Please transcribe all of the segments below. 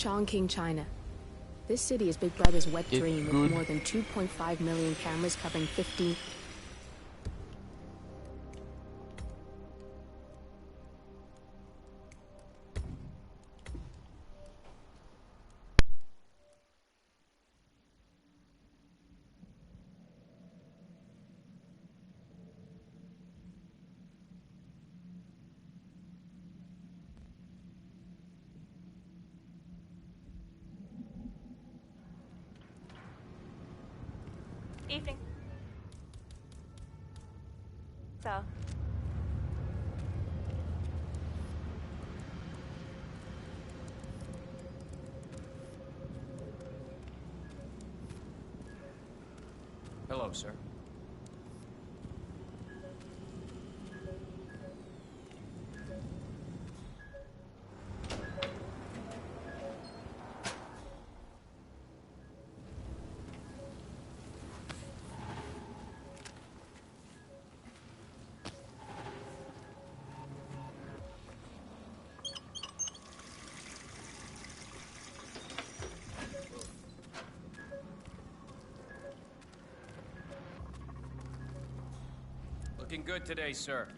Chongqing, China. This city is Big Brother's wet dream with more than 2.5 million cameras covering 15... Evening. So. Hello, sir. Looking good today, sir.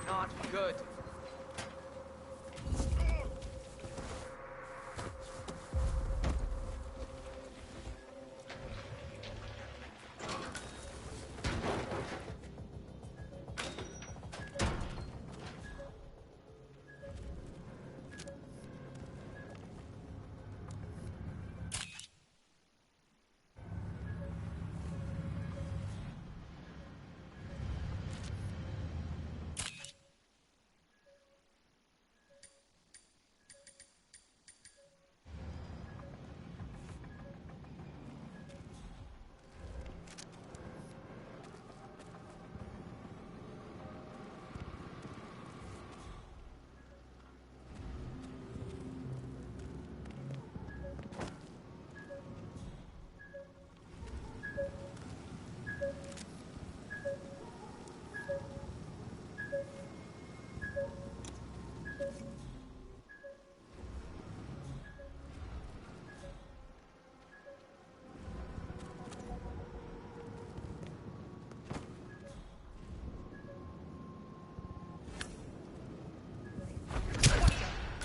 Not good.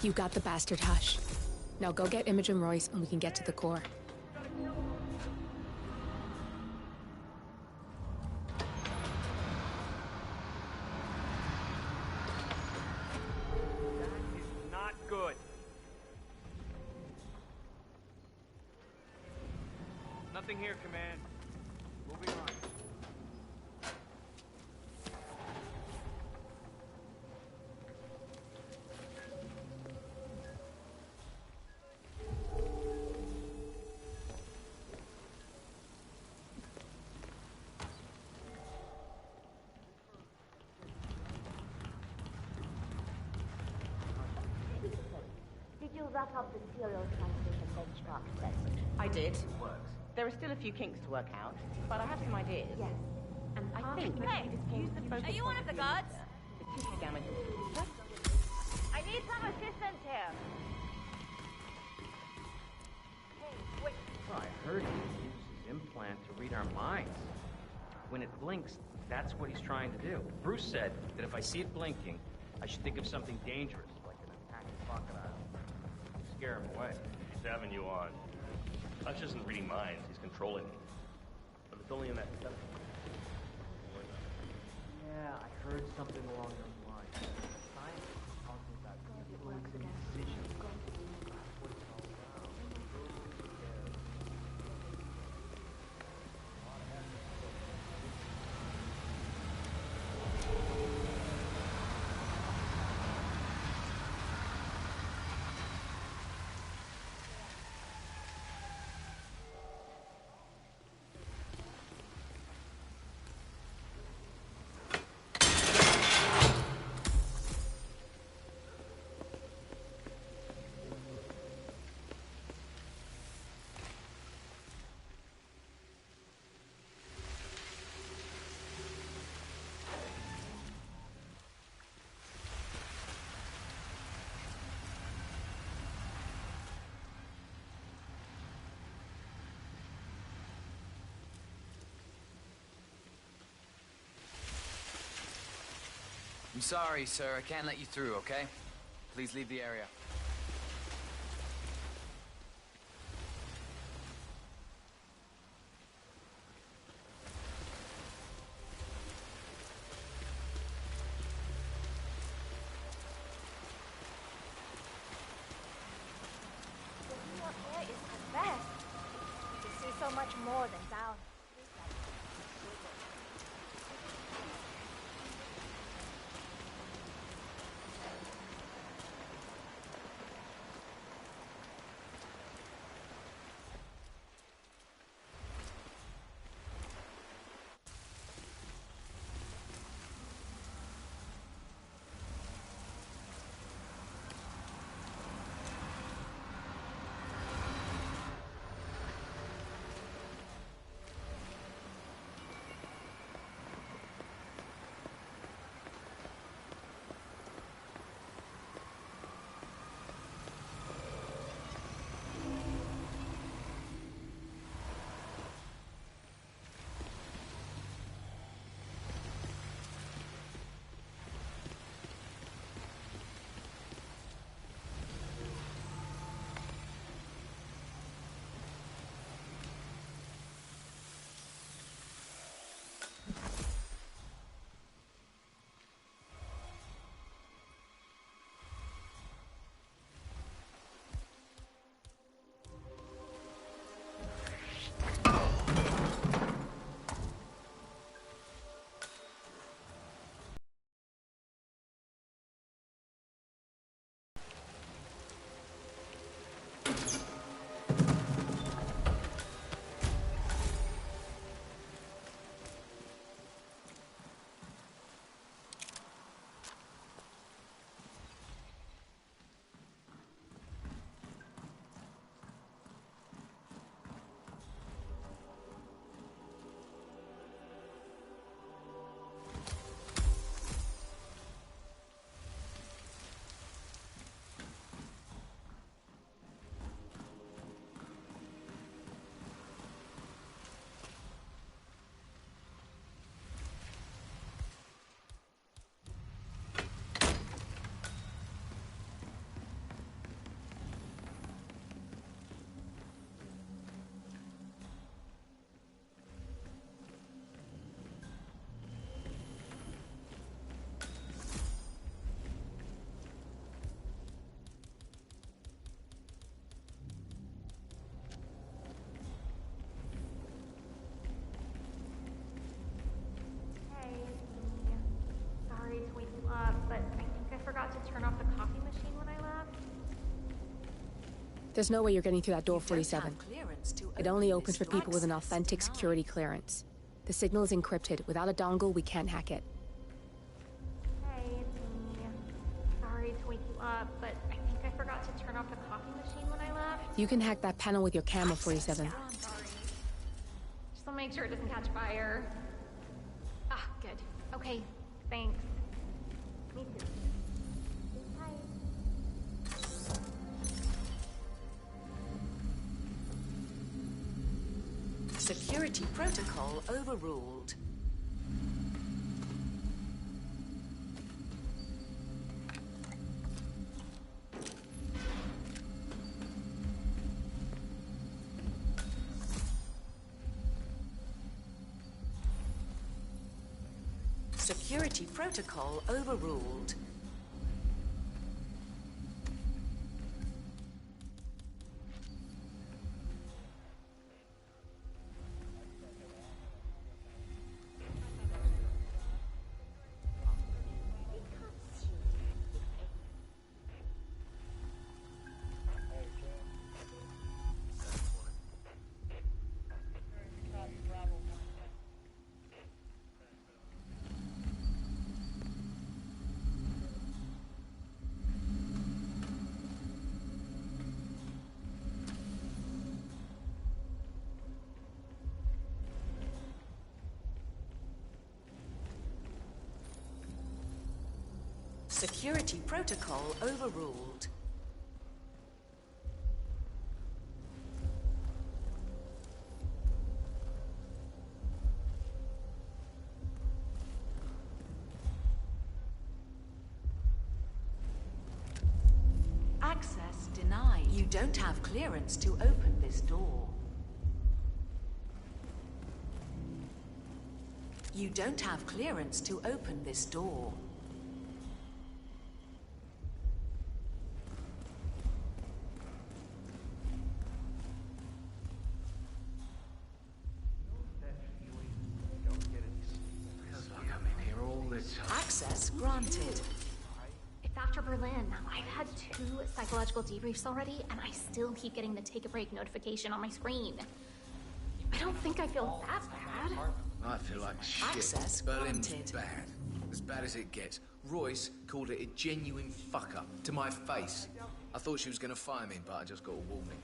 You got the bastard, Hush. Now go get Imogen Royce and we can get to the core. That is not good. Nothing here, Command. Moving on. Did you wrap up the serial transmission benchmark assessment? I did. There are still a few kinks to work out, but I have some ideas. Yes. And I think Hey, use the focus are you one of the guards? The tissue damage. I need some assistance here. Hey, wait. Well, I heard he uses his implant to read our minds. When it blinks, that's what he's trying to do. Bruce said that if I see it blinking, I should think of something dangerous, like an attacking crocodile. Scare him away. He's having you on. Hutch isn't reading minds, he's controlling me. But it's only in that... Yeah, I heard something along those lines. Science is talking about influencing decisions. That's what it's all about. I'm sorry, sir. I can't let you through, okay? Please leave the area. The view up here is the best. You can see so much more than down. There's no way you're getting through that door 47. It only opens for people with an authentic security clearance. The signal is encrypted. Without a dongle, we can't hack it. Hey, it's me. Sorry to wake you up, but I think I forgot to turn off the coffee machine when I left. You can hack that panel with your camera, 47. Oh, I'm sorry. Just want to make sure it doesn't catch fire. Ah, good. Okay, thanks. Me too. Hi. Security protocol overruled. Security protocol overruled. Security protocol overruled. Denied. You don't have clearance to open this door. You don't have clearance to open this door. Access granted. It's after Berlin. I've had 2 psychological debriefs already, and I still keep getting the take a break notification on my screen. I don't think I feel that bad. I feel like shit. Access Berlin was granted. bad. As bad as it gets. Royce called it a genuine fuck-up to my face. I thought she was gonna fire me, but I just got a warning.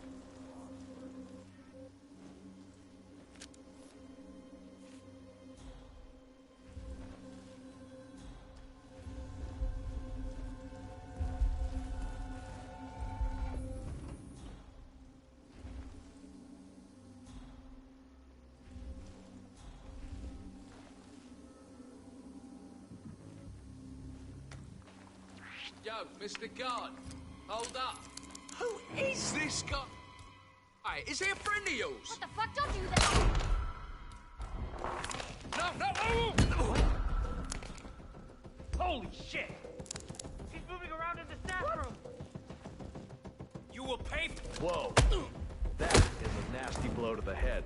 Yo, Mr. Guard, hold up. Who is this guy? Hey, is he a friend of yours? What the fuck? Don't do that! No! Holy shit! He's moving around in the staff room! You will pay for... Whoa. That is a nasty blow to the head.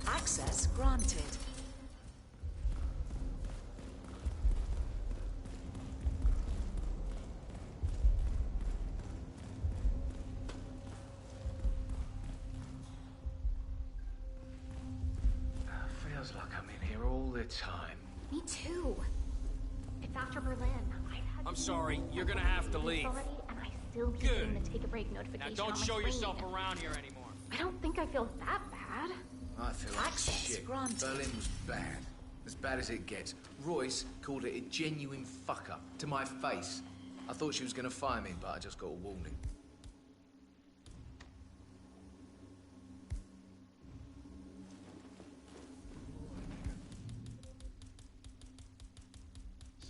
Access granted. Feels like I'm in here all the time. Me too. It's after Berlin. I've had I'm 2 sorry, you're gonna have to debriefs leave. already, and I still keep Good. getting the take a break Now notification don't on my show screen. yourself around here anymore. I don't think I feel that bad. I feel like Access shit. granted. Berlin was bad. As bad as it gets. Royce called it a genuine fuck-up to my face. I thought she was gonna fire me, but I just got a warning.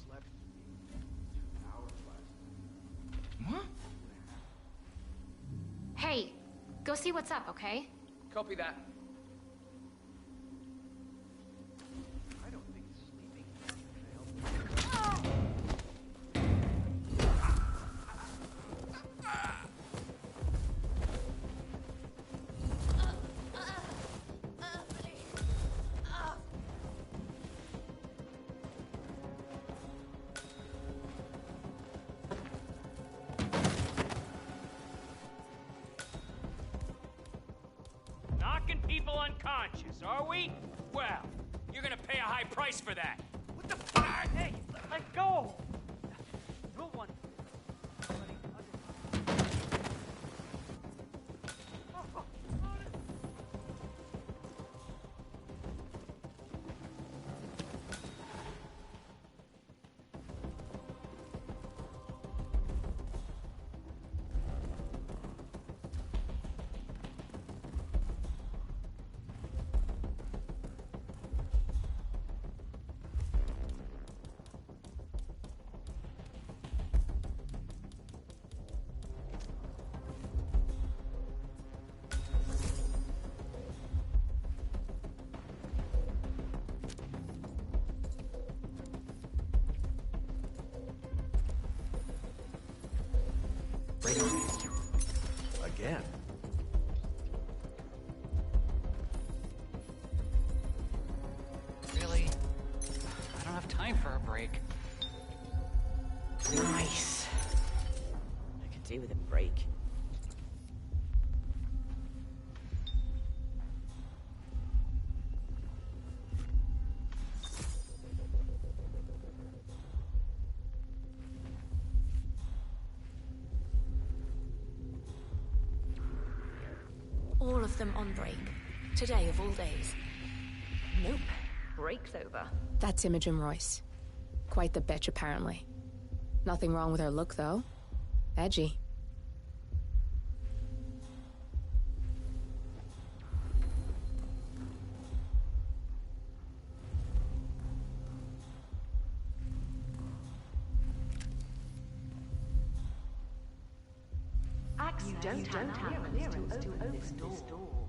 What? Hey, go see what's up, okay? Copy that. Knocking people unconscious, are we? Well, you're gonna pay a high price for that. What the fuck? Hey, let go! Real one. Break. Again. Really? I don't have time for a break. Nice. I could do with a break. All of them on break. Today of all days. Nope. Break's over. That's Imogen Royce. Quite the bitch, apparently. Nothing wrong with her look, though. Edgy. You don't have clearance to open this door.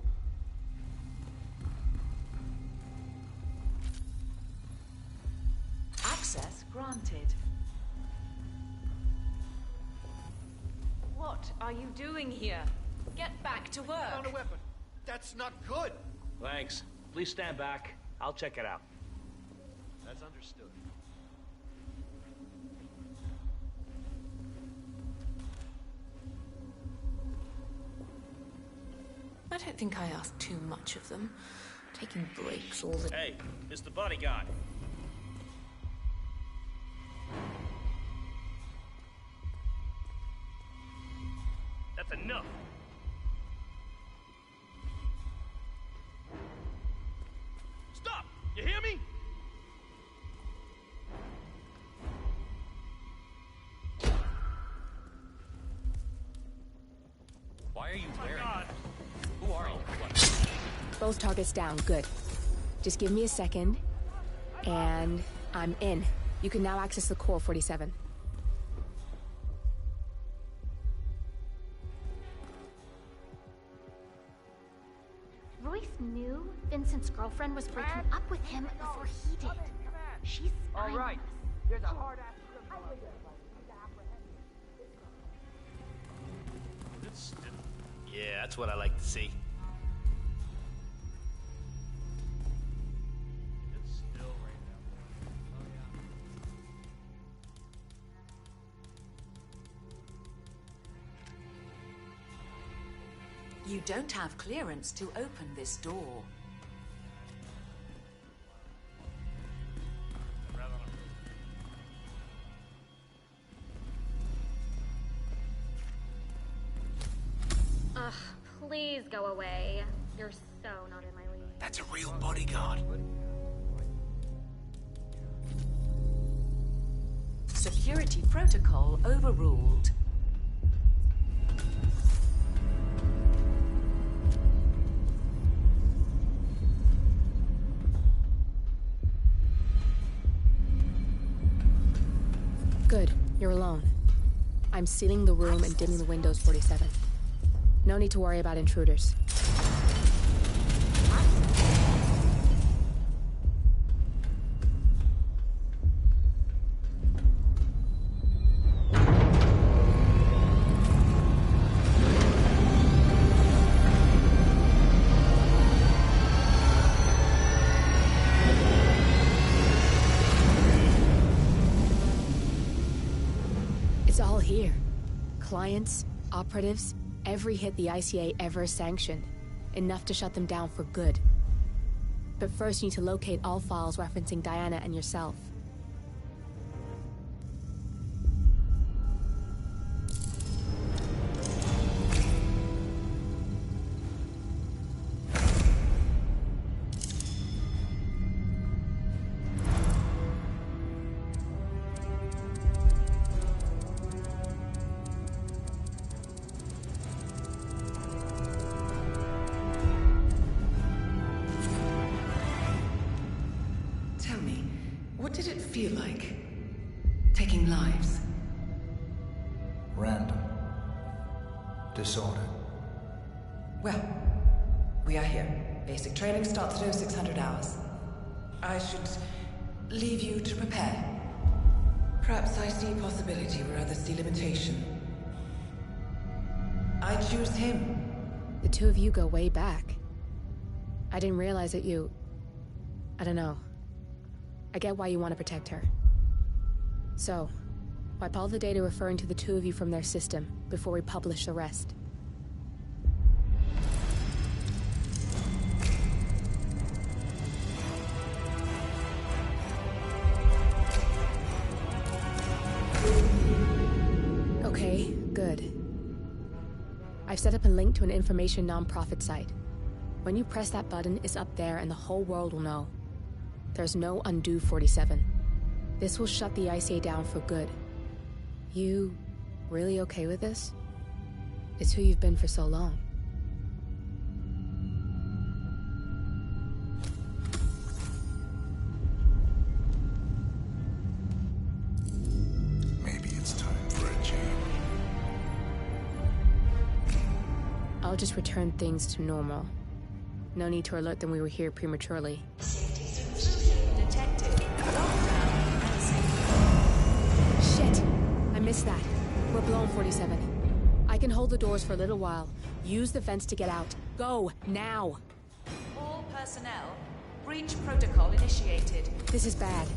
Access granted. What are you doing here? Get back to work. Found a weapon. That's not good. Thanks. Please stand back. I'll check it out. That's understood. I don't think I asked too much of them. Taking breaks all the... Hey, it's the bodyguard. That's enough. Stop! You hear me? Why are you Oh my wearing God. that? Who are you? Both targets down. Good. Just give me a second, and I'm in. You can now access the core 47. Royce knew Vincent's girlfriend was breaking up with him before he did. She's spying on us. There's a hard-ass criminal. Yeah, that's what I like to see. It's still right now. You don't have clearance to open this door. Ugh, please go away. You're so not in my league. That's a real bodyguard. Security protocol overruled. Good. You're alone. I'm sealing the room and dimming the windows 47. No need to worry about intruders. It's all here. Clients, operatives, every hit the ICA ever sanctioned. Enough to shut them down for good. But first you need to locate all files referencing Diana and yourself. Tell me, what did it feel like? Taking lives? Random. Disorder. Well, we are here. Basic training starts at 0600 hours. I should leave you to prepare. Perhaps I see possibility where others see limitation. I choose him. The two of you go way back. I didn't realize that you... I don't know. I get why you want to protect her. So, wipe all the data referring to the two of you from their system before we publish the rest. Okay, good. I've set up a link to an information non-profit site. When you press that button, it's up there and the whole world will know. There's no undo 47. This will shut the ICA down for good. You really okay with this? It's who you've been for so long. Maybe it's time for a change. I'll just return things to normal. No need to alert them we were here prematurely. Detected. Shit! I missed that. We're blown, 47. I can hold the doors for a little while. Use the vents to get out. Go, now! All personnel, breach protocol initiated. This is bad.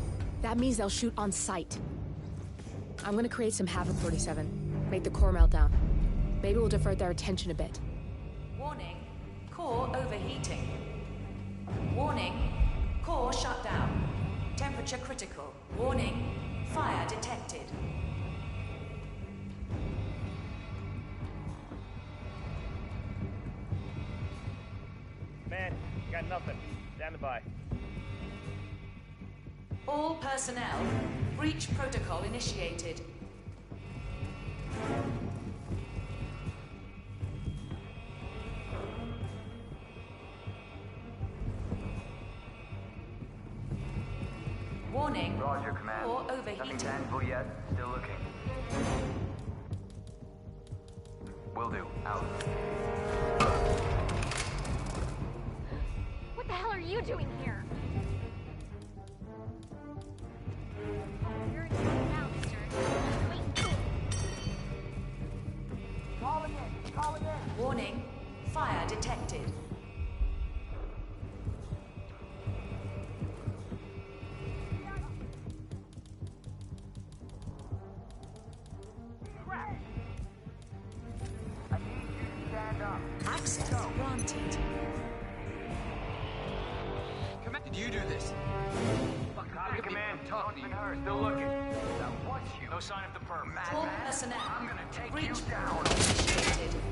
That means they'll shoot on sight. I'm gonna create some havoc, 47. Make the core melt down. Maybe we'll divert their attention a bit. Warning, core overheating. Warning, core shut down. Temperature critical. Warning, fire detected. Man, got nothing. Standing by. All personnel, breach protocol initiated. Warning. Roger, command. Core overheating. Nothing tangible yet. Still looking. Will do. Out. What the hell are you doing here? Oh, you're in trouble now, mister. Wait. Calling in. Calling in. Warning. Fire detected. Access granted. Command, did you do this? Fuck, Copy, command. Talk to you. Still looking. Now, what's you? No sign of the perp. All personnel. I'm gonna take breach you down. initiated.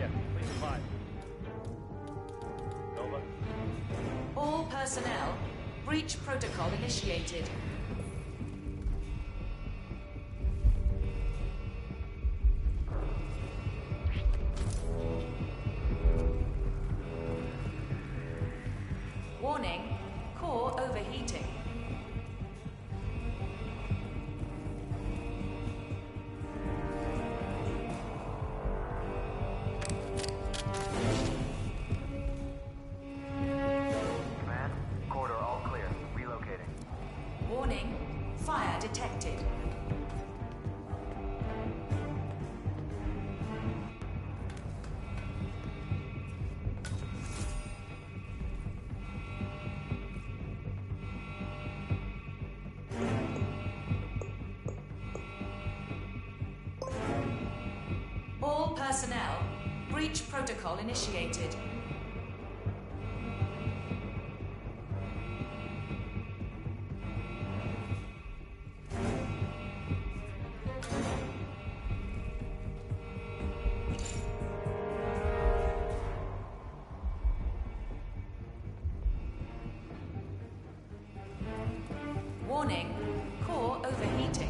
here. Please advise. Over. All personnel, breach protocol initiated. Warning, core overheating. Command, corridor all clear. Relocating. Warning, fire detected. All personnel, breach protocol initiated. Warning, core overheating.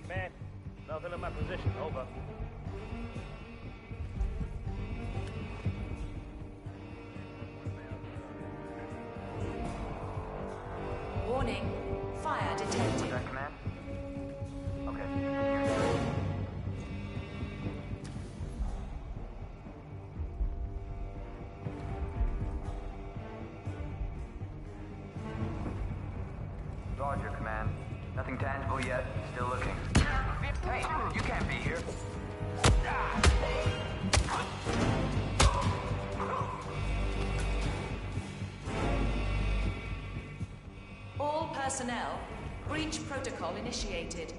Man, nothing in my position. Over. Warning, fire detected. That command? Okay. Roger, command. Nothing tangible yet. Still looking. Hey, you can't be here. All personnel, breach protocol initiated.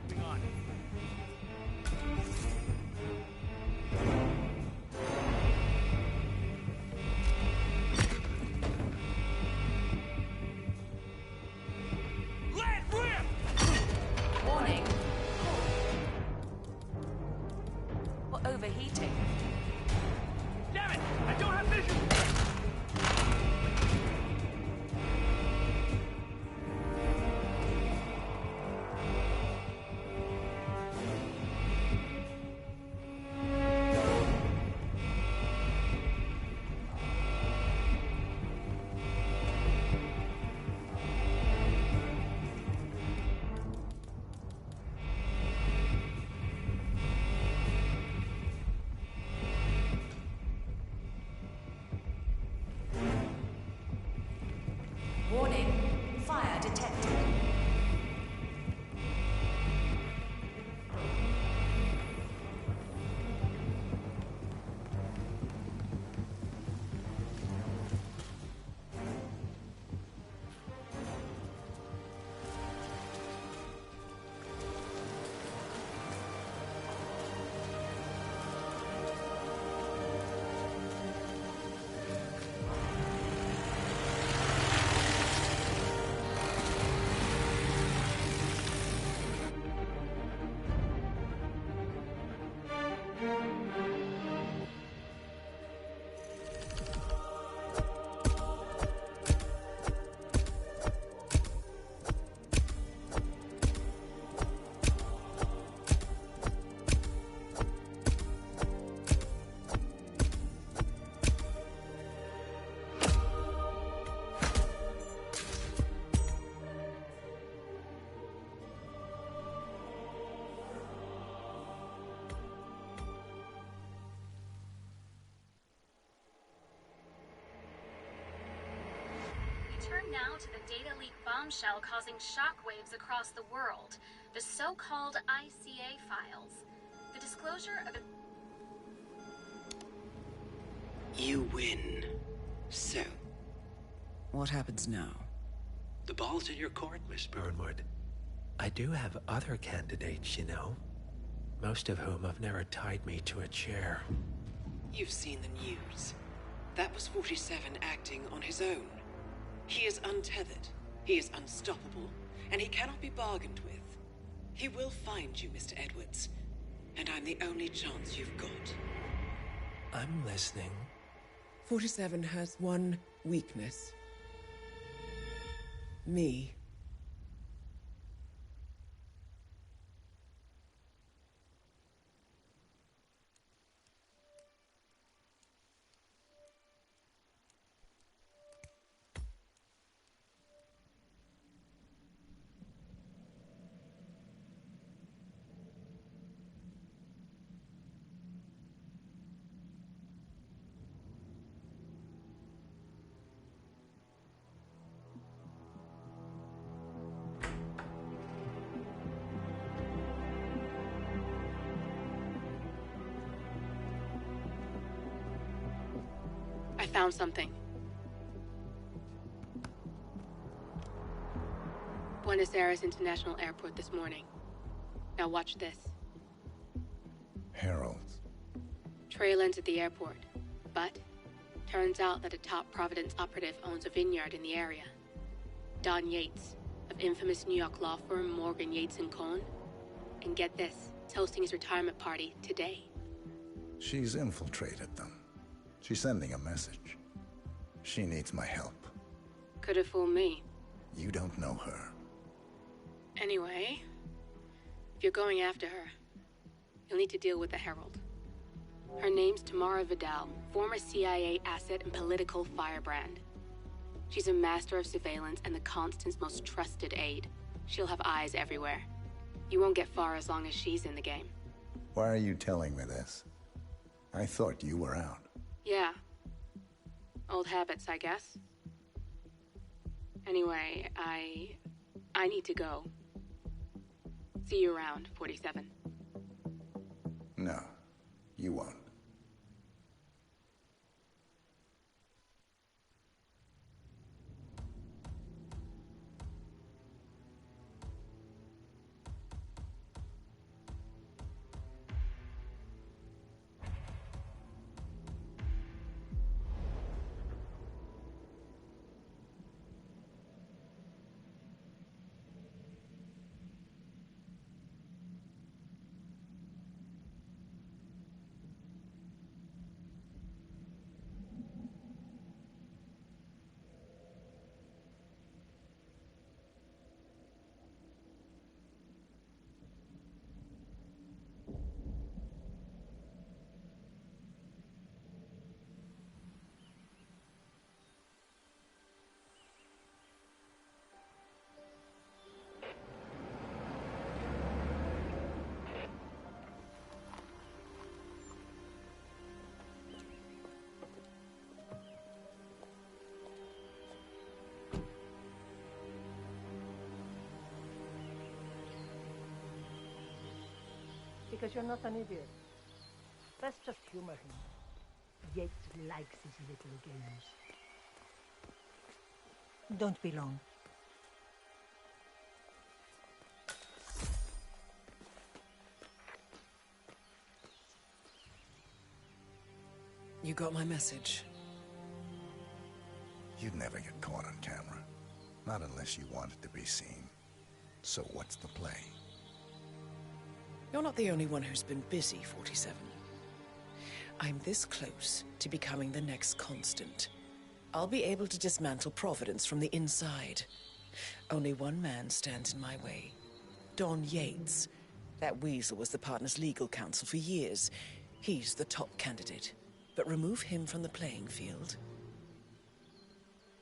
Moving on. Let rip! Warning. Overheating. Damn it! I don't have vision! Warning, fire detected. Turn now to the data leak bombshell causing shockwaves across the world, the so-called ICA files. The disclosure of You win. So, what happens now? the ball's in your court, Miss Burnwood. I do have other candidates, you know. Most of whom have never tied me to a chair. You've seen the news. That was 47 acting on his own. He is untethered, he is unstoppable, and he cannot be bargained with. He will find you, Mr. Edwards, and I'm the only chance you've got. I'm listening. 47 has one weakness. Me. I found something. Buenos Aires International Airport this morning. Now watch this. Heralds. Trail ends at the airport, but turns out that a top Providence operative owns a vineyard in the area. Don Yates, of infamous New York law firm Morgan, Yates & Cohn. And get this, he's hosting his retirement party today. She's infiltrated them. She's sending a message. She needs my help. Could have fooled me. You don't know her. Anyway, if you're going after her, you'll need to deal with the Herald. Her name's Tamara Vidal, former CIA asset and political firebrand. She's a master of surveillance and the Constant's most trusted aide. She'll have eyes everywhere. You won't get far as long as she's in the game. Why are you telling me this? I thought you were out. Yeah. Old habits, I guess. Anyway, I need to go. See you around, 47. No, you won't. Because you're not an idiot. Let's just humor him. Yates likes his little games. Don't be long. You got my message. You'd never get caught on camera. Not unless you wanted to be seen. So what's the play? You're not the only one who's been busy, 47. I'm this close to becoming the next Constant. I'll be able to dismantle Providence from the inside. Only one man stands in my way. Don Yates. That weasel was the partner's legal counsel for years. He's the top candidate. But remove him from the playing field.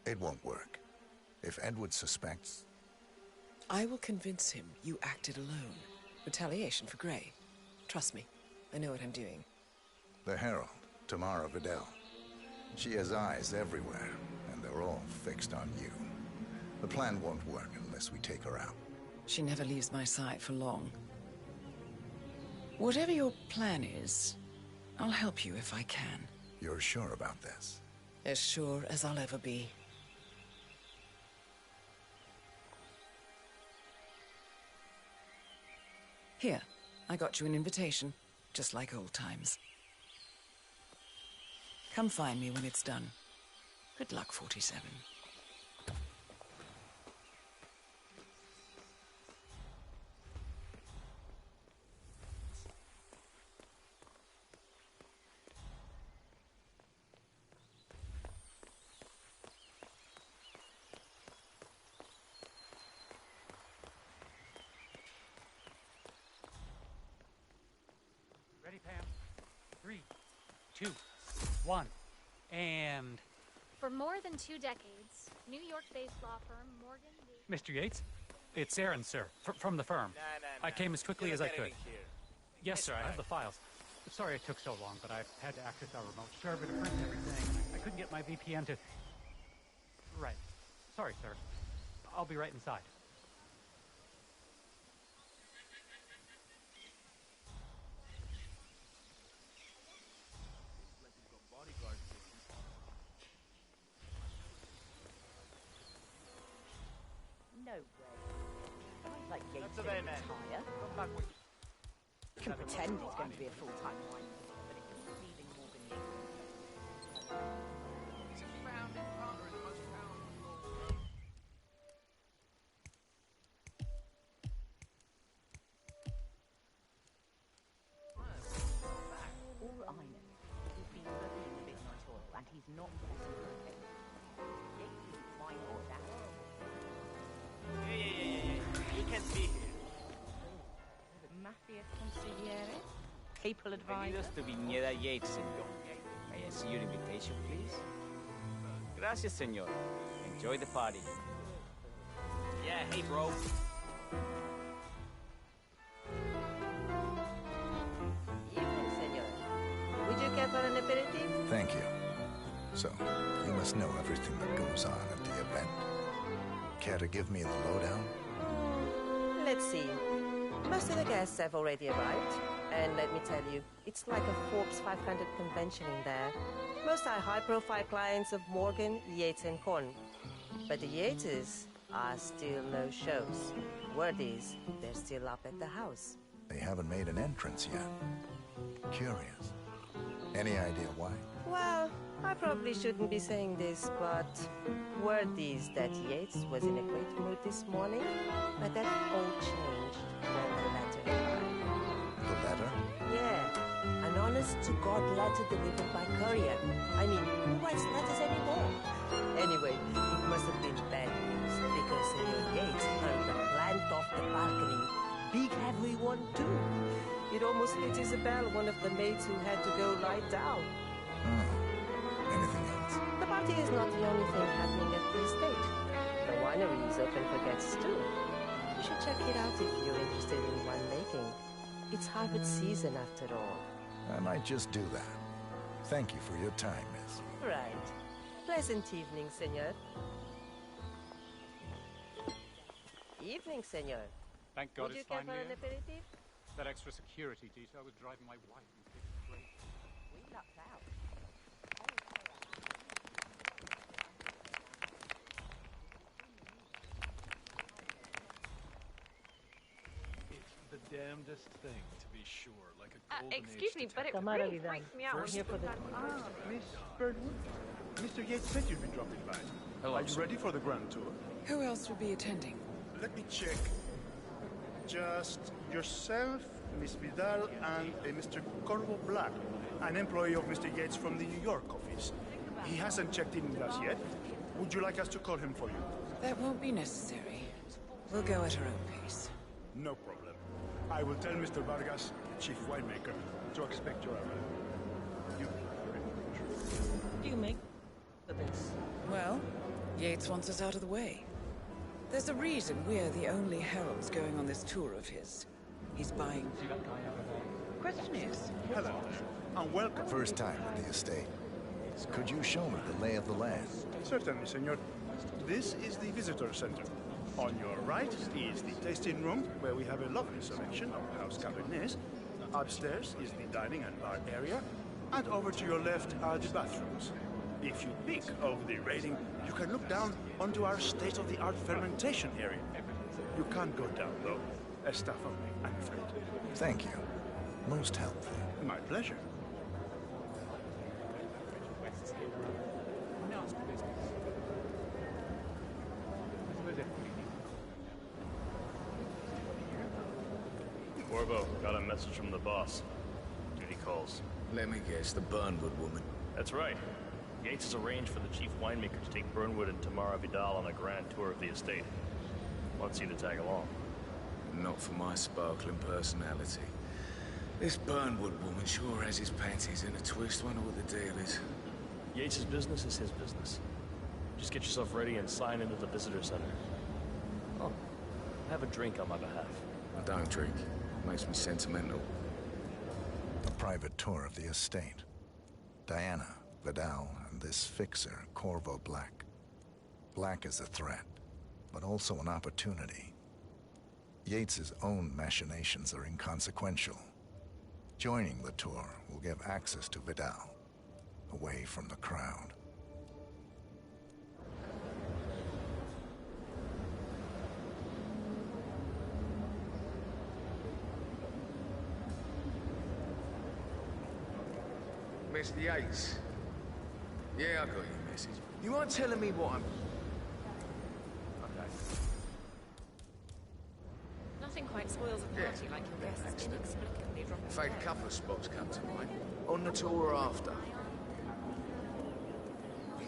It won't work. If Edward suspects... I will convince him you acted alone. Retaliation for Grey. Trust me, I know what I'm doing. The Herald, Tamara Vidal. She has eyes everywhere, and they're all fixed on you. The plan won't work unless we take her out. She never leaves my side for long. Whatever your plan is, I'll help you if I can. You're sure about this? As sure as I'll ever be. Here, I got you an invitation, just like old times. Come find me when it's done. Good luck, 47. Ready, Pam? 3, 2, 1, and... For more than 2 decades, New York-based law firm Morgan... Mr. Yates? It's Aaron, sir, from the firm. I came as quickly as I could. Yes, sir, I have the files. Sorry it took so long, but I had to access our remote server to print everything. I couldn't get my VPN to... Right. Sorry, sir. I'll be right inside. No way. Guys like Yates didn't retire. You can pretend he's going to be a full-time wine, but if you're leaving Morgan Yates... It's a found encounter in the most powerful... All I know, he's been working in the midnight oil, and he's not messing with it. Yates isn't mine or that. Yeah. You can't be here. Mafia consigliere? Papal advisor? Bienvenidos to Viñeda Yates, señor. May I see your invitation, please? Gracias, señor. Enjoy the party. Yeah, hey, bro. Evening, senor. Would you care for an aperitif? Thank you. So, you must know everything that goes on at the event. Care to give me the lowdown? Let's see. Most of the guests have already arrived. And let me tell you, it's like a Forbes 500 convention in there. Most are high-profile clients of Morgan, Yates and Korn. But the Yates are still no shows. Word is, they're still up at the house. They haven't made an entrance yet. Curious. Any idea why? Well, I probably shouldn't be saying this, but word is that Yates was in a great mood this morning, but that all changed when the letter arrived. The letter? Yeah, an honest-to-God letter delivered by courier. I mean, who writes letters anymore? Anyway, it must have been bad news, because Senor Yates hurled the plant off the balcony. Big heavy one, too. It almost hit Isabel, one of the maids who had to go lie down. Anything else? The party is not the only thing happening at the estate. The winery is open for guests, too. You should check it out if you're interested in winemaking. It's harvest season, after all. I might just do that. Thank you for your time, miss. Right. Pleasant evening, senor. Evening, senor. Thank God Would you it's care finally for an in. aperitif? That extra security detail was driving my wife crazy. We lucked out. The damnedest thing, to be sure, like a golden Excuse me, but it Tamara really Lidan. freaks me out when First- you Here for the- Miss Birdwood? Mr. Yates said you'd be dropping by. Hello, Are you sir. ready for the grand tour? Who else would be attending? Let me check. Just yourself, Miss Vidal, and Mr. Corvo Black, an employee of Mr. Yates from the New York office. He hasn't checked in with us yet. Would you like us to call him for you? That won't be necessary. We'll go at our own pace. No problem. I will tell Mr. Vargas, the chief winemaker, to expect your arrival. You make the best. Well, Yates wants us out of the way. There's a reason we're the only heralds going on this tour of his. He's buying... Question is... Hello there, and welcome. First time at the estate. Could you show me the lay of the land? Certainly, senor. This is the visitor center. On your right is the tasting room, where we have a lovely selection of house cabernets. Upstairs is the dining and bar area. And over to your left are the bathrooms. If you peek over the railing, you can look down onto our state-of-the-art fermentation area. You can't go down, though. Staff only, I'm afraid. Thank you. Most helpful. My pleasure. Corvo, got a message from the boss. Duty calls. Let me guess, the Burnwood woman. That's right. Yates has arranged for the chief winemaker to take Burnwood and Tamara Vidal on a grand tour of the estate. Wants you to tag along. Not for my sparkling personality. This Burnwood woman sure has his panties in a twist. Wonder what the deal is. Yates' business is his business. Just get yourself ready and sign into the visitor center. Oh, have a drink on my behalf. I don't drink. Makes me sentimental. A private tour of the estate. Diana, Vidal, and this fixer, Corvo Black. Black is a threat, but also an opportunity. Yates's own machinations are inconsequential. Joining the tour will give access to Vidal, away from the crowd. Mr. Yates. Yeah, I got your message. You aren't telling me what I'm... Okay. Nothing quite spoils a party like your guests inexplicably dropping. In fact, a couple of spots come to mind. On the tour or after.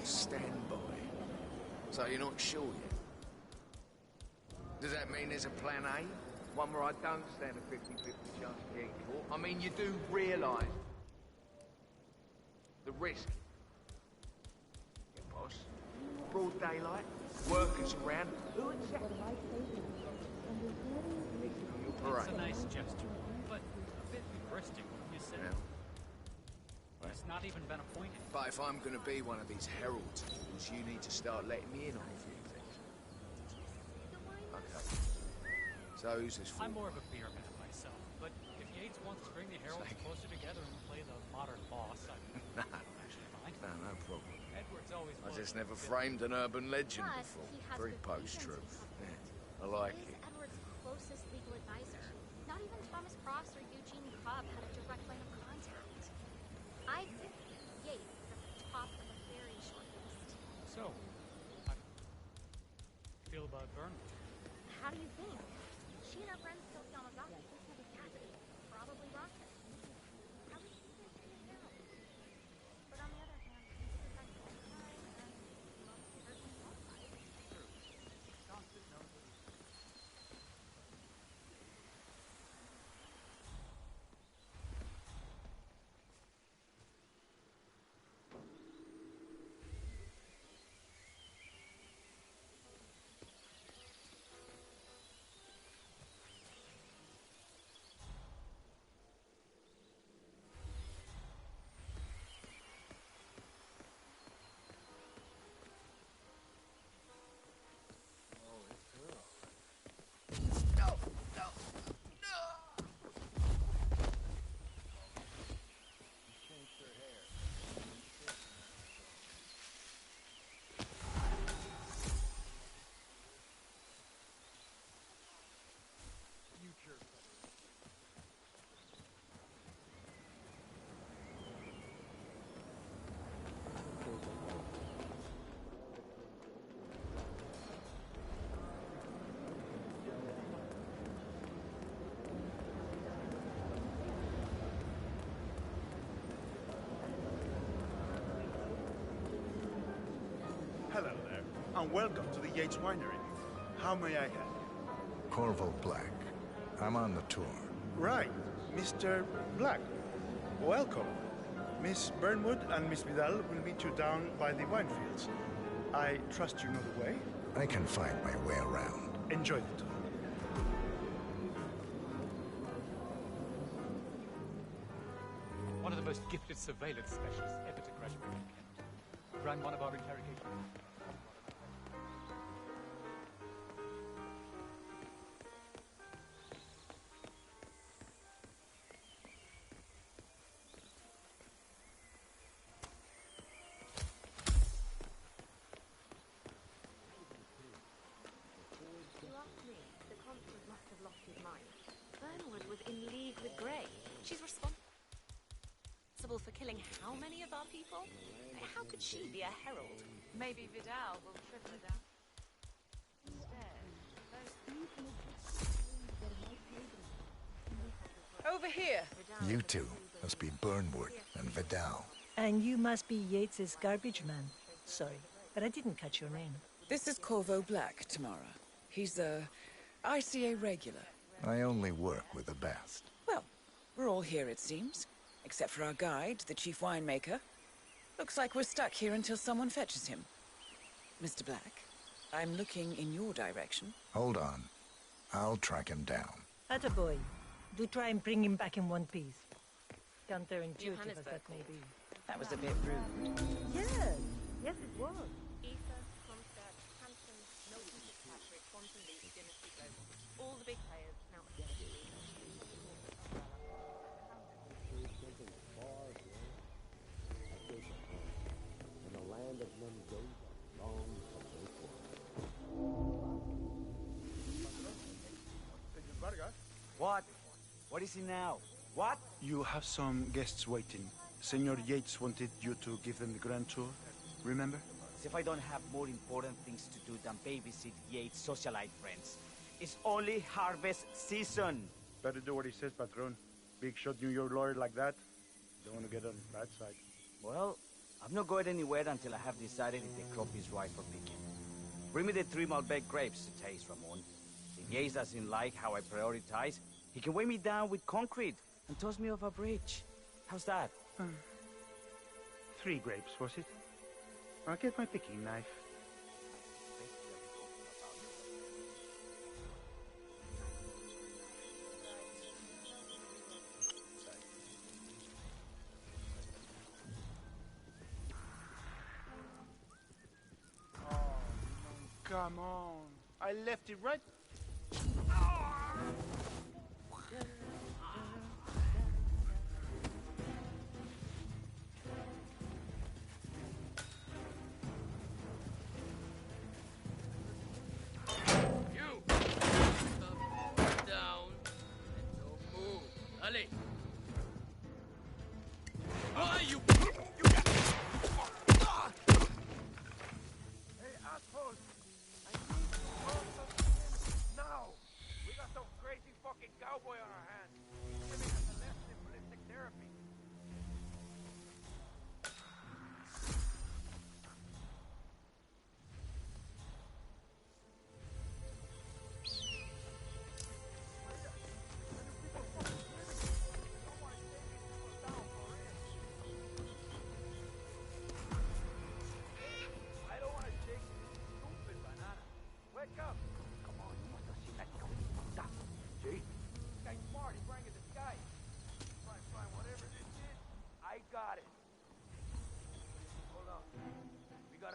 Stand by. So you're not sure yet? Does that mean there's a plan A? One where I don't stand a 50-50 chance of getting caught? I mean, you do realise the risk. Yeah, boss. Broad daylight, workers around. Who exactly? It's a nice gesture, but a bit hubristic, you said. Yeah. He's not even been appointed. But if I'm going to be one of these herald tools, you need to start letting me in on a few things. Okay. So who's this for? I'm more of a beer man myself, but if Yates wants to bring the heralds closer together and play the modern boss, I don't actually mind. No problem. Edward's always I just never framed an urban legend Plus, before. he has Very good post-truth. Yeah, I like He it. is Edward's closest legal advisor. Not even Thomas Cross or Eugene Cobb had a direct line of contact. I think Yates is at the top of a very short list. So, how do you feel about Burnwood? How do you think? She and her friends killed Yamazaki. Cassidy probably rocked it. How would you think it is now? But on the other hand, he's protected all the time, and most persons qualified. True. Constant knows what he's doing. Hello there, and welcome to the Yates Winery. How may I help you? Corvo Black. I'm on the tour. Right, Mr. Black. Welcome. Miss Burnwood and Miss Vidal will meet you down by the wine fields. I trust you know the way? I can find my way around. Enjoy the tour. One of the most gifted surveillance specialists ever to graduate from Kent. Ran one of our interrogations. killing how many of our people? How could she be a herald? Maybe Vidal will trip her down. Over here. You two must be Burnwood and Vidal. And you must be Yates's garbage man. Sorry, but I didn't catch your name. This is Corvo Black, Tamara. He's the ICA regular. I only work with the best. Well, we're all here, it seems. Except for our guide, the chief winemaker. Looks like we're stuck here until someone fetches him. Mr. Black, I'm looking in your direction. Hold on. I'll track him down. Attaboy. Do try and bring him back in one piece. Counterintuitive as that may be. That was a bit rude. Yes. Yes, it was. Ether, Comstat, Hampton, Milton Fitzpatrick, Ponsonby, Dynasty Global. All the big players now. In a land of none goes long What? What is it now? What? You have some guests waiting. Senor Yates wanted you to give them the grand tour. Remember? As if I don't have more important things to do than babysit Yates' socialite friends. It's only harvest season. Better do what he says, Patron. Big shot New York lawyer like that. Don't want to get on the bad side. Well, I'm not going anywhere until I have decided if the crop is right for picking. Bring me the 3 Malbec grapes to taste, Ramon. If Yates doesn't like how I prioritize, he can weigh me down with concrete and toss me off a bridge. How's that? 3 grapes, was it? I'll get my picking knife. Oh, come on. I left it right...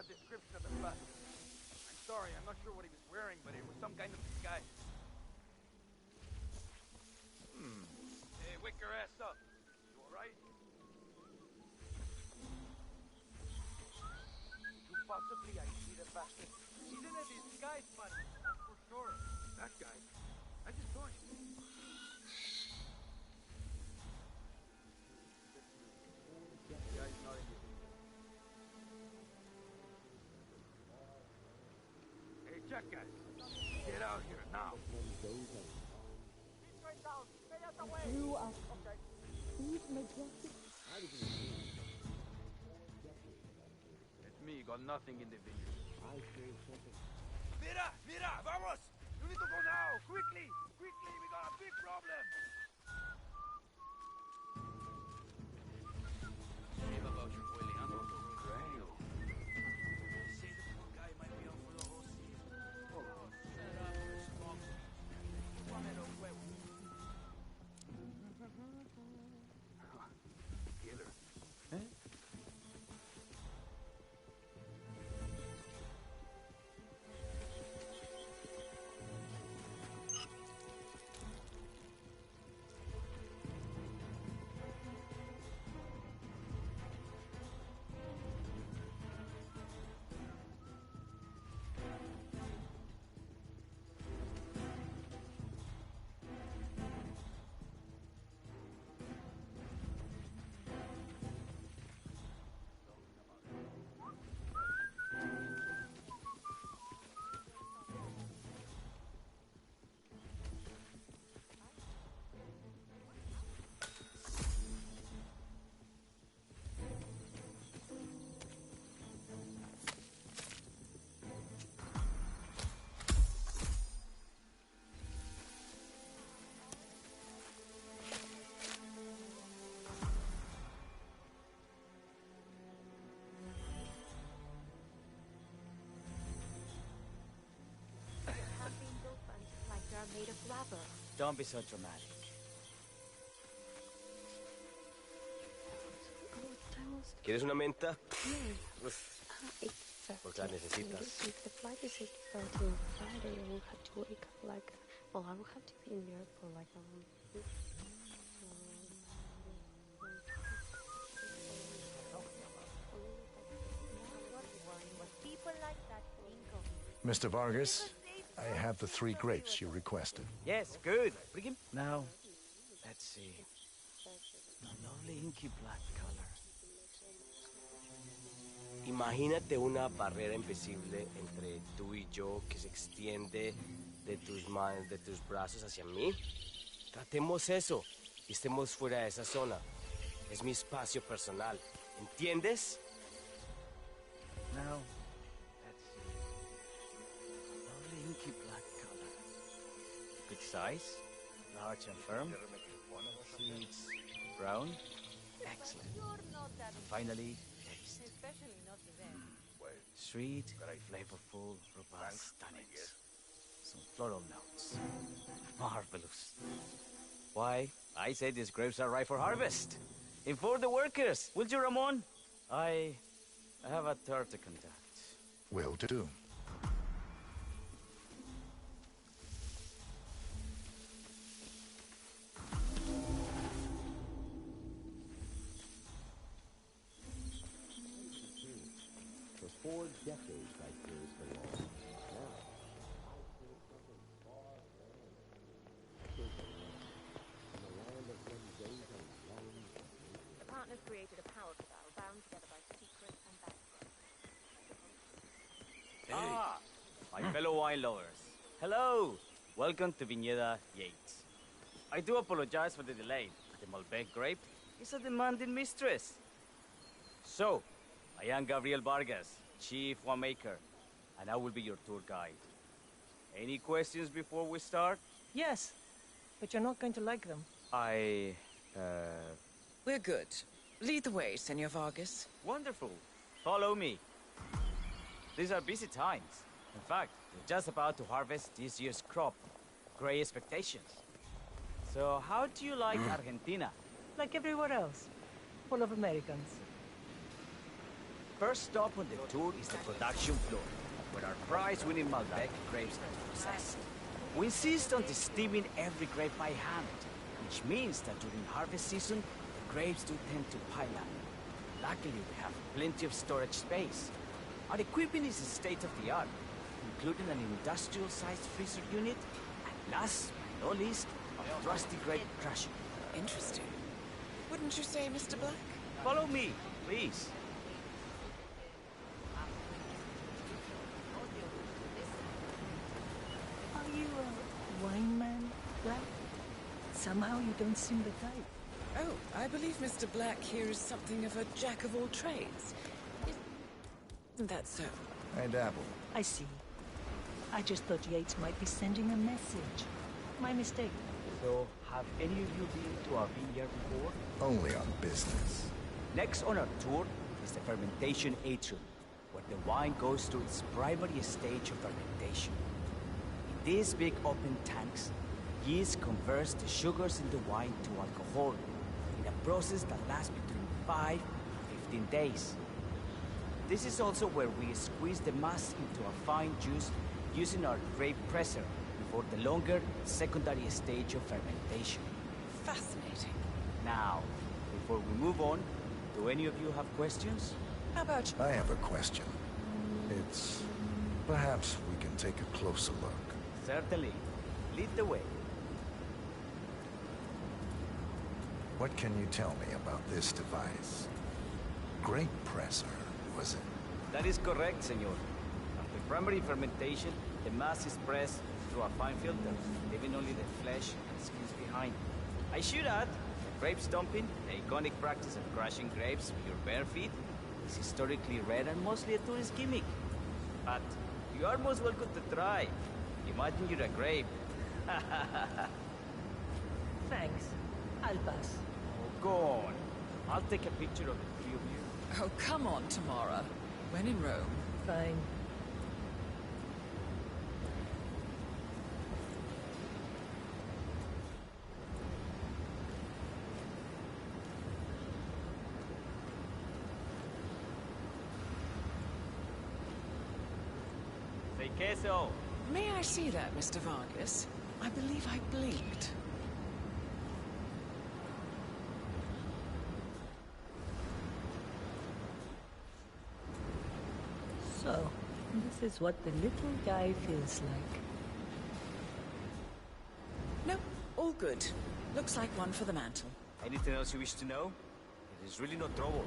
Description of the bus. I'm sorry, I'm not sure what he was wearing, but it was some kind of disguise. Hey, wake your ass up. You alright? Could you possibly see the bastard? He's in a disguise, buddy. That's for sure. That guy? I just saw him. The guy's not in the check, guys. Get out here now. You are Steve Majestic. It's me. Got nothing in the vineyard. I feel something. Mira, vamos! You need to go now, quickly, quickly. We got a big problem. Shame about your boy Leandro. Say the poor guy might be on for the whole season. Set up smoke. Killer. Eh? Don't be so dramatic. ¿Quieres una menta? Exactly. Pues la necesitas. If the flight is starting on Friday, I will have to wake up like... Well, I will have to be in the airport like around 6. People like that think of Mr. Vargas, I have the 3 grapes you requested. Yes, good. Bring him. Now, let's see. A lovely inky black color. Imagínate una barrera invisible entre tú y yo que se extiende de tus manos, de tus brazos hacia mí. Tratemos eso y estemos fuera de esa zona. Es mi espacio personal. ¿Entiendes? Now, let's see. Lovely inky black color. Good size, large and firm. Seeds brown. Excellent. And finally, taste. especially not to them. Sweet, flavorful, robust tannins. Some floral notes. Marvelous. Why, I say these grapes are ripe for harvest. Inform the workers, will you, Ramon? I have a tour to conduct. Will do. For 4 decades, I served the law. Now, I see something far greater. In the land of them days and long. The partners created a power cell bound together by secret and background. My fellow wine lovers. Hello. Welcome to Viñeda Yates. I do apologize for the delay. The Malbec grape is a demanding mistress. So, I am Gabriel Vargas, Chief Winemaker, and I will be your tour guide. Any questions before we start? Yes, but you're not going to like them. We're good. Lead the way, Senor Vargas. Wonderful. Follow me. These are busy times. In fact, we're just about to harvest this year's crop. Great expectations. So, how do you like Argentina? Like everywhere else. Full of Americans. First stop on the tour is the production floor, where our prize-winning Malbec grapes are processed. We insist on steaming every grape by hand, which means that during harvest season, the grapes do tend to pile up. Luckily, we have plenty of storage space. Our equipment is state-of-the-art, including an industrial-sized freezer unit, and last but not least, a trusty grape crusher. Interesting. Wouldn't you say, Mr. Black? Follow me, please. Are you a wine man, Black? Somehow you don't seem the type. Oh, I believe Mr. Black here is something of a jack of all trades. Isn't that so? I dabble. I see. I just thought Yates might be sending a message. My mistake. So, have any of you been to our vineyard before? Only on business. Next on our tour is the fermentation atrium, where the wine goes through its primary stage of fermentation. In these big open tanks, yeast converts the sugars in the wine to alcohol, in a process that lasts between 5 and 15 days. This is also where we squeeze the mass into a fine juice using our grape presser before the longer secondary stage of fermentation. Fascinating. Now, before we move on, do any of you have questions? How about you? I have a question. It's... perhaps we can take a closer look. Certainly. Lead the way. What can you tell me about this device? Grape presser, was it? That is correct, senor. After primary fermentation, the mass is pressed through a fine filter, leaving only the flesh and skins behind. I should add, grape stomping, the iconic practice of crushing grapes with your bare feet, is historically rare and mostly a tourist gimmick. But you are most welcome to try. Imagine you're a grape. Thanks. I'll pass. Oh, go on. I'll take a picture of the three of you. Oh, come on, Tamara. When in Rome. Fine. queso. May I see that, Mr. Vargas? I believe I blinked. So, this is what the little guy feels like. No, all good. Looks like one for the mantle. Anything else you wish to know? It is really no trouble.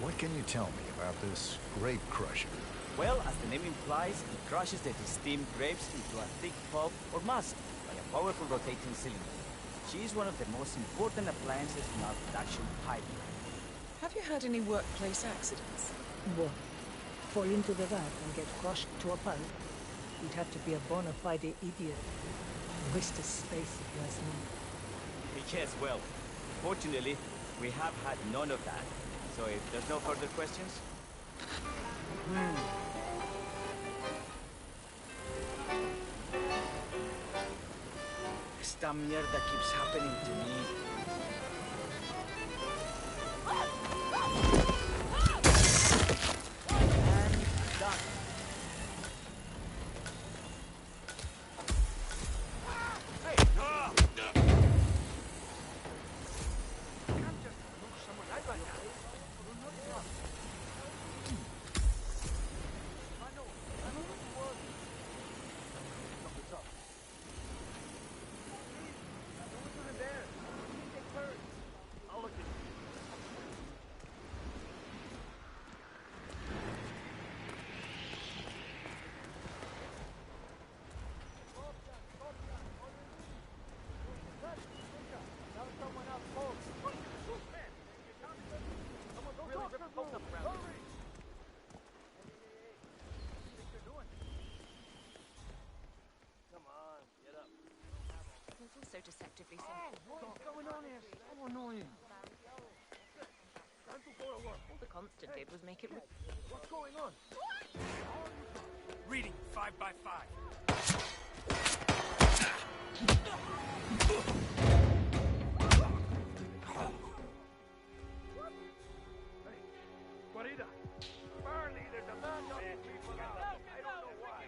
What can you tell me about this grape crusher? Well, as the name implies, it crushes the steamed grapes into a thick pulp or mass by a powerful rotating cylinder. She is one of the most important appliances in our production pipeline. Have you had any workplace accidents? What? Fall into the vat and get crushed to a pulp? You'd have to be a bona fide idiot. Waste of space if you ask me. Yes, well, fortunately, we have had none of that. So if there's no further questions... Esta mierda keeps happening to me. And done. So deceptively simple. What's going on here? So annoying. All the constant did was make it... What's going on? Reading 5 by 5. Hey, Guarida. Barney, there's a man knocking people out. I don't know why.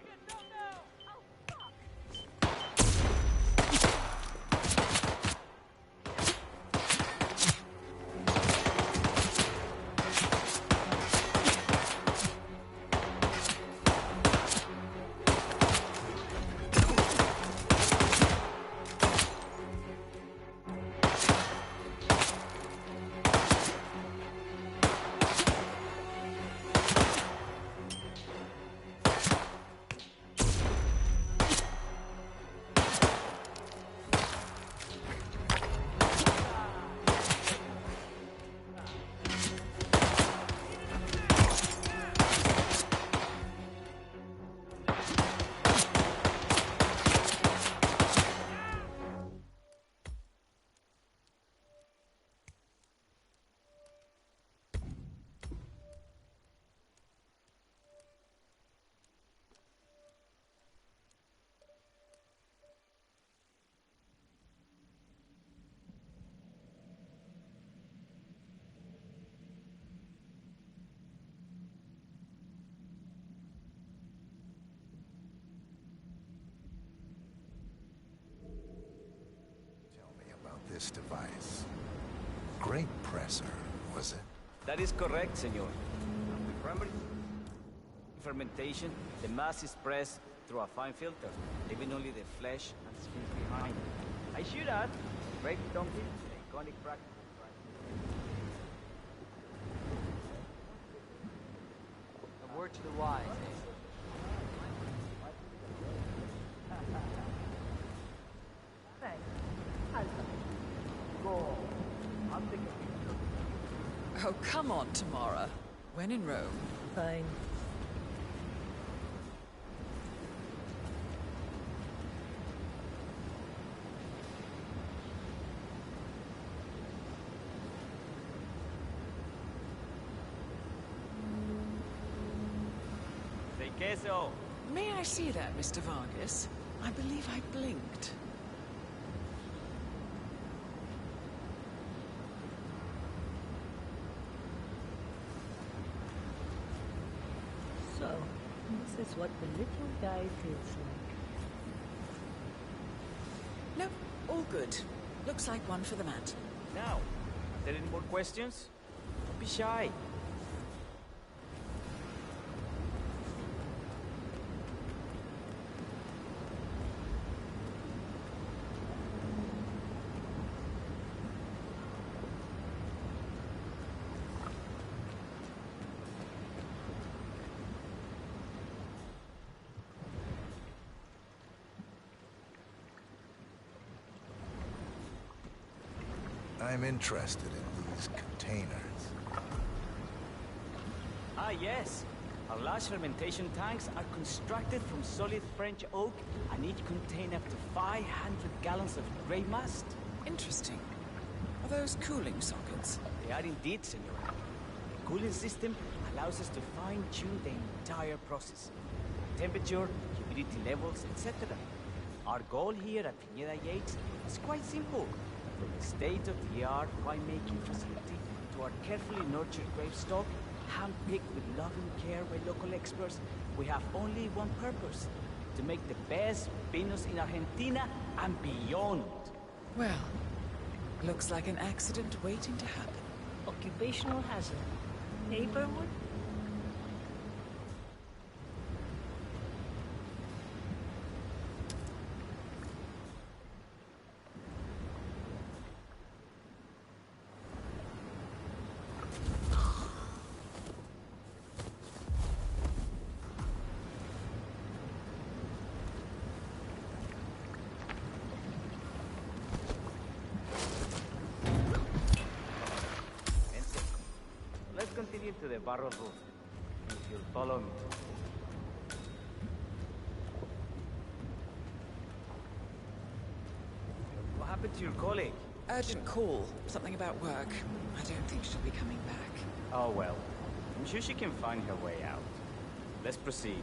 This device. Grape presser, was it? That is correct, senor. With primary fermentation, the mass is pressed through a fine filter, leaving only the flesh and skin behind. I should add, grape dumping is an iconic practice. A word to the wise, eh? Thanks. I'll go. I'll take a picture. Oh, come on, Tamara. When in Rome. Fine. queso. May I see that, Mr. Vargas? I believe I blinked. So, this is what the little guy feels like. No, all good. Looks like one for the mat. Now, are there any more questions? Don't be shy. I'm interested in these containers. Ah, yes. Our large fermentation tanks are constructed from solid French oak and each contain up to 500 gallons of grey must. Interesting. Are those cooling sockets? They are indeed, Senora. The cooling system allows us to fine-tune the entire process. Temperature, humidity levels, etc. Our goal here at Pineda Yates is quite simple. From the state-of-the-art winemaking facility to our carefully nurtured grape stock, hand-picked with loving care by local experts, we have only one purpose: to make the best vinos in Argentina and beyond. Well, looks like an accident waiting to happen. Occupational hazard. Neighborhood? Let's continue to the barrel room, if you'll follow me. What happened to your colleague? Urgent call. Something about work. I don't think she'll be coming back. Oh well, I'm sure she can find her way out. Let's proceed.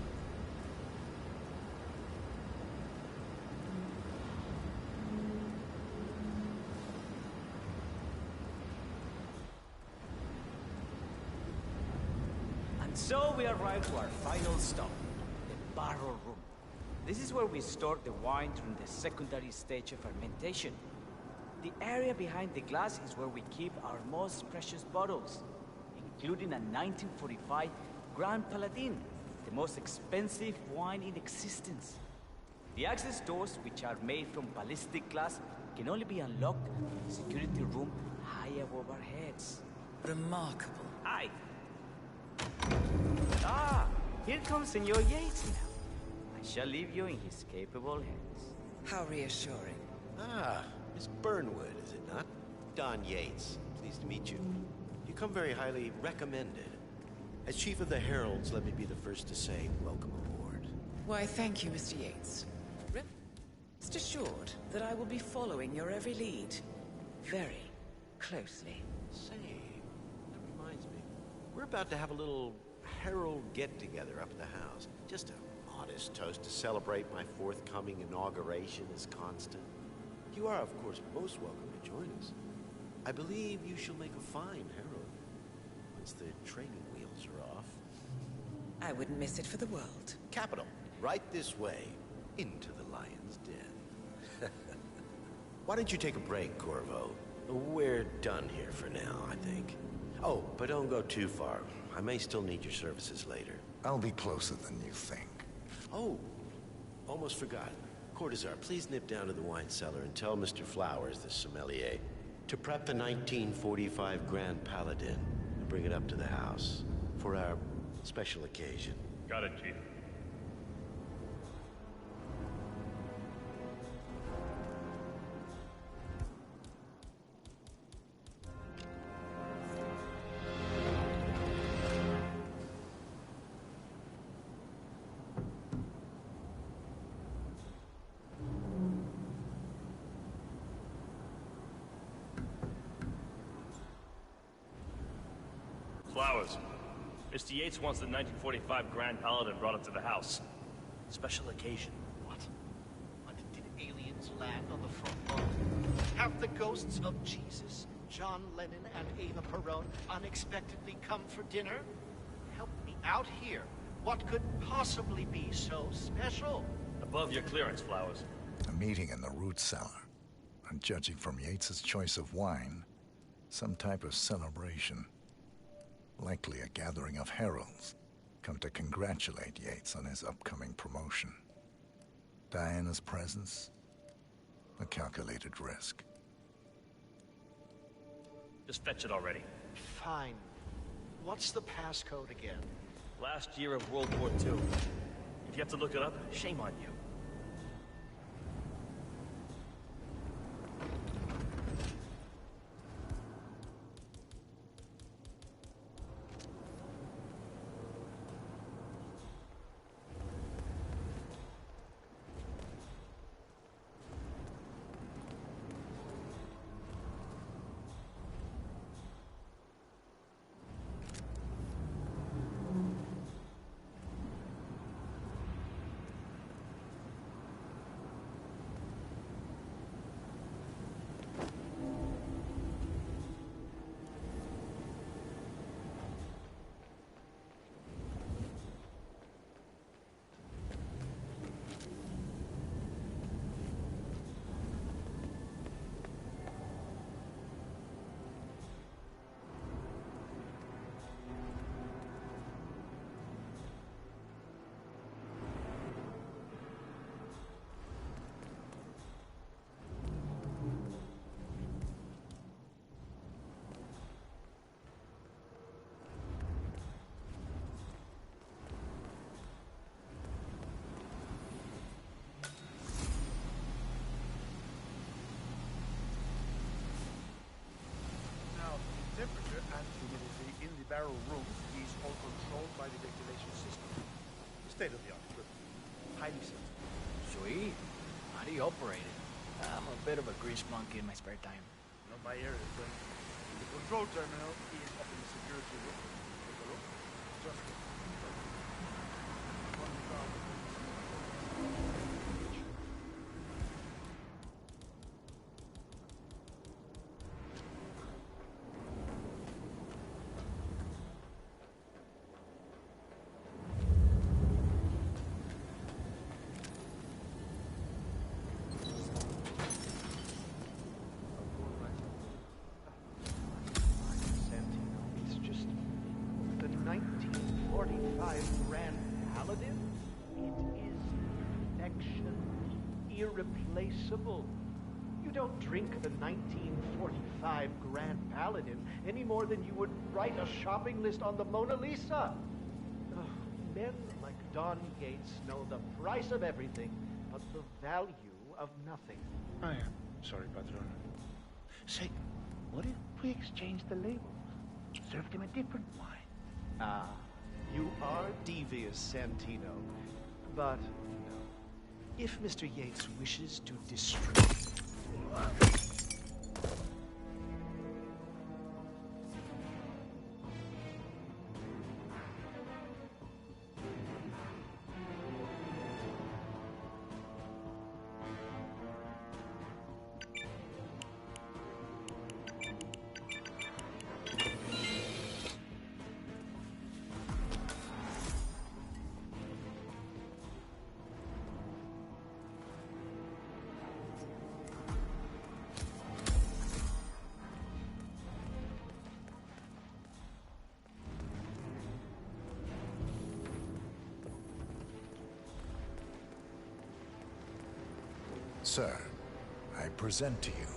So we arrive to our final stop, the barrel room. This is where we store the wine during the secondary stage of fermentation. The area behind the glass is where we keep our most precious bottles, including a 1945 Grand Paladin, the most expensive wine in existence. The access doors, which are made from ballistic glass, can only be unlocked from the security room high above our heads. Remarkable. Aye. Ah, here comes Senor Yates now. I shall leave you in his capable hands. How reassuring. Ah, Miss Burnwood, is it not? Don Yates. Pleased to meet you. You come very highly recommended. As Chief of the Heralds, let me be the first to say welcome aboard. Why, thank you, Mr. Yates. Rest assured that I will be following your every lead. Very closely. Say, that reminds me. We're about to have a little Herald get-together up at the house. Just a modest toast to celebrate my forthcoming inauguration as Constant. You are, of course, most welcome to join us. I believe you shall make a fine Herald once the training wheels are off. I wouldn't miss it for the world. Capital. Right this way, into the lion's den. Why don't you take a break, Corvo? We're done here for now, I think. Oh, but don't go too far. I may still need your services later. I'll be closer than you think. Oh, almost forgot. Cortazar, please nip down to the wine cellar and tell Mr. Flowers, the sommelier, to prep the 1945 Grand Paladin and bring it up to the house for our special occasion. Got it, Chief. Flowers, Mr. Yates wants the 1945 Grand Paladin brought up to the house. Special occasion. What? Did aliens land on the front lawn? Have the ghosts of Jesus, John Lennon, and Eva Peron unexpectedly come for dinner? Help me out here. What could possibly be so special? Above your clearance, Flowers. A meeting in the root cellar. And judging from Yates's choice of wine, some type of celebration. Likely a gathering of heralds, come to congratulate Yates on his upcoming promotion. Diana's presence, a calculated risk. Just fetch it already. Fine. What's the passcode again? Last year of World War II. If you have to look it up, shame on you. Temperature and humidity in the barrel room is all controlled by the ventilation system. State-of-the-art equipment. Highly sensitive. Sweet. How do you operate it? I'm a bit of a grease monkey in my spare time. Not my area, friend. The control terminal is up in the security room. Take a look. Just irreplaceable. You don't drink the 1945 Grand Paladin any more than you would write a shopping list on the Mona Lisa. Men like Don Yates know the price of everything, but the value of nothing. I am sorry, Patron. Say, what if we exchange the labels? Served him a different wine. Ah, you are devious, Santino. But no. If Mr. Yates wishes to destroy... Sir, I present to you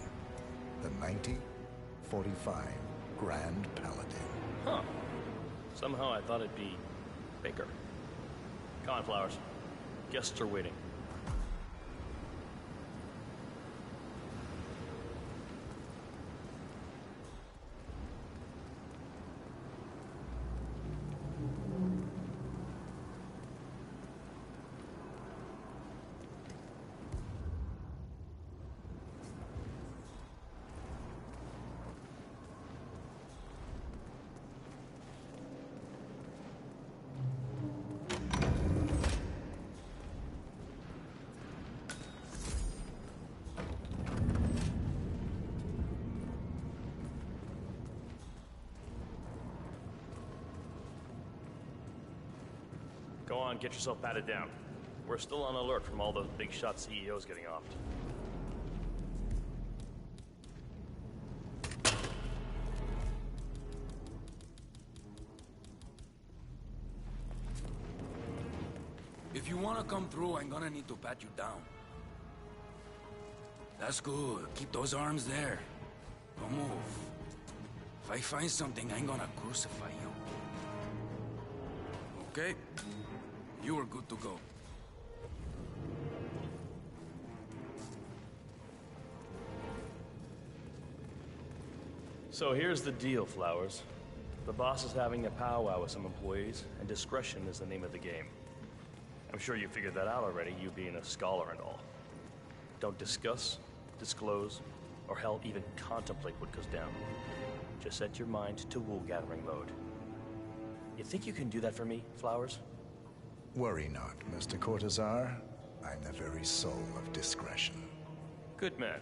the 1945 Grand Paladin. Huh. Somehow I thought it'd be bigger. Come on, Flowers. Guests are waiting. Go on, get yourself patted down. We're still on alert from all those big shot CEOs getting offed. If you want to come through, I'm gonna need to pat you down. That's good. Keep those arms there. Don't move. If I find something, I'm gonna crucify you. Okay? You are good to go. So here's the deal, Flowers. The boss is having a powwow with some employees, and discretion is the name of the game. I'm sure you figured that out already, you being a scholar and all. Don't discuss, disclose, or hell, even contemplate what goes down. Just set your mind to wool-gathering mode. You think you can do that for me, Flowers? Worry not, Mr. Cortazar. I'm the very soul of discretion. Good man.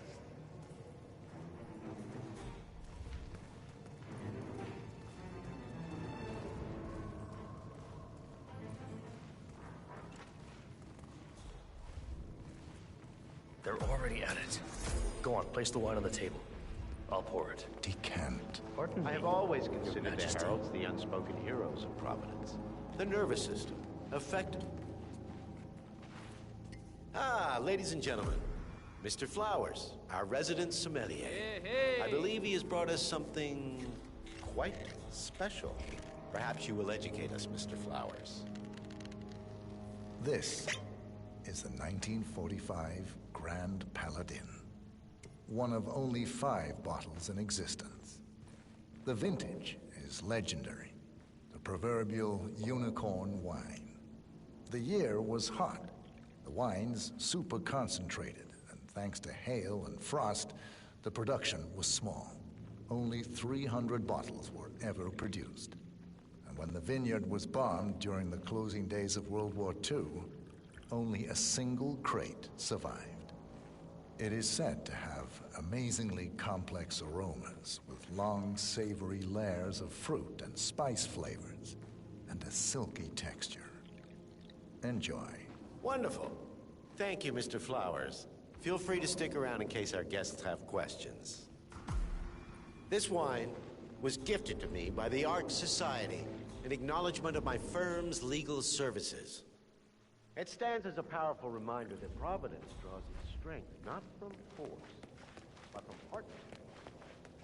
They're already at it. Go on, place the wine on the table. I'll pour it. Decant. Pardon me. I have always considered the Majesty. heralds the unspoken heroes of Providence. The nervous system, effective. Ah, ladies and gentlemen, Mr. Flowers, our resident sommelier. Hey. I believe he has brought us something quite special. Perhaps you will educate us, Mr. Flowers. This is the 1945 Grand Paladin. One of only 5 bottles in existence. The vintage is legendary. The proverbial unicorn wine. The year was hot. The wine's super concentrated, and thanks to hail and frost, the production was small. Only 300 bottles were ever produced. And when the vineyard was bombed during the closing days of World War II, only a single crate survived. It is said to have amazingly complex aromas with long, savory layers of fruit and spice flavors, and a silky texture. Enjoy. Wonderful. Thank you, Mr. Flowers. Feel free to stick around in case our guests have questions. This wine was gifted to me by the Art Society in acknowledgement of my firm's legal services. It stands as a powerful reminder that Providence draws its strength not from force, but from partnership.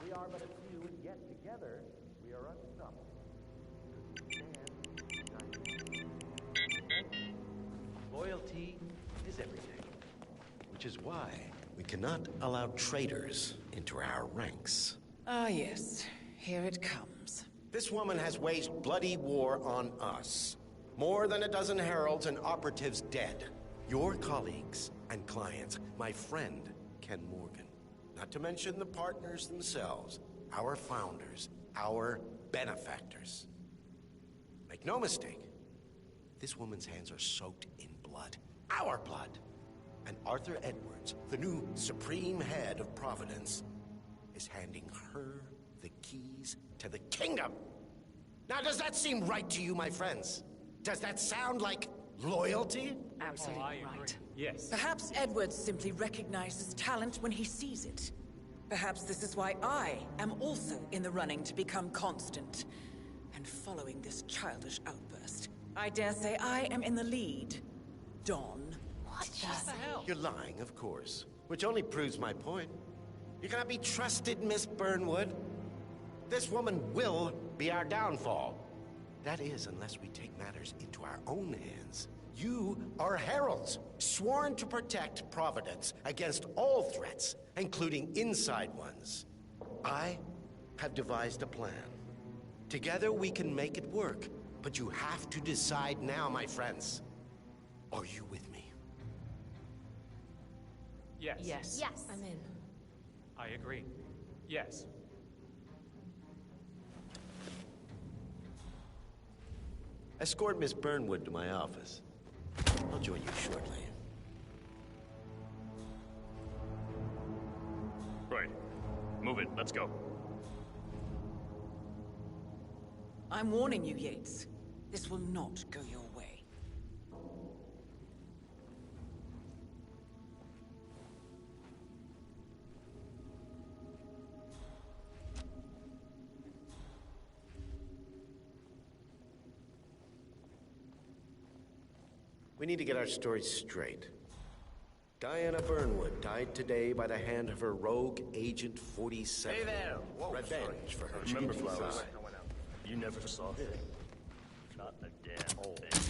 We are but a few, and yet together we are unstoppable. Loyalty is everything, which is why we cannot allow traitors into our ranks. Ah, yes. Here it comes. This woman has waged bloody war on us. More than a dozen heralds and operatives dead. Your colleagues and clients, my friend, Ken Morgan. Not to mention the partners themselves, our founders, our benefactors. Make no mistake, this woman's hands are soaked in blood. Our blood. And Arthur Edwards, the new supreme head of Providence, is handing her the keys to the kingdom. Now, does that seem right to you, my friends? Does that sound like loyalty? Absolutely right. Yes. Perhaps Edwards simply recognizes talent when he sees it. Perhaps this is why I am also in the running to become constant. And following this childish outburst, I dare say I am in the lead. Dawn. What the hell? You're lying, of course. Which only proves my point. You cannot be trusted, Miss Burnwood. This woman will be our downfall. That is, unless we take matters into our own hands. You are heralds, sworn to protect Providence against all threats, including inside ones. I have devised a plan. Together we can make it work, but you have to decide now, my friends. Are you with me? Yes. Yes. Yes. I'm in. I agree. Yes. Escort Miss Burnwood to my office. I'll join you shortly. Right. Move it. Let's go. I'm warning you, Yates. This will not go your way. We need to get our story straight. Diana Burnwood died today by the hand of her rogue Agent 47. Hey there! Whoa, Revenge for her. Remember, cheating Flowers, son. you never saw it. Not a damn thing.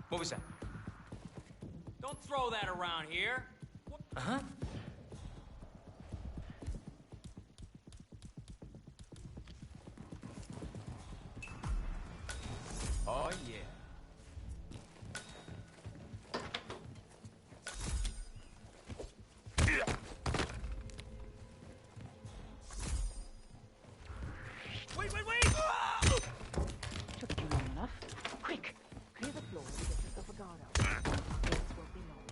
What was that? Don't throw that around here. Uh-huh. Oh, yeah. Wait! Took you long enough. Quick! Clear the floor and get yourself a guard up. This won't be long.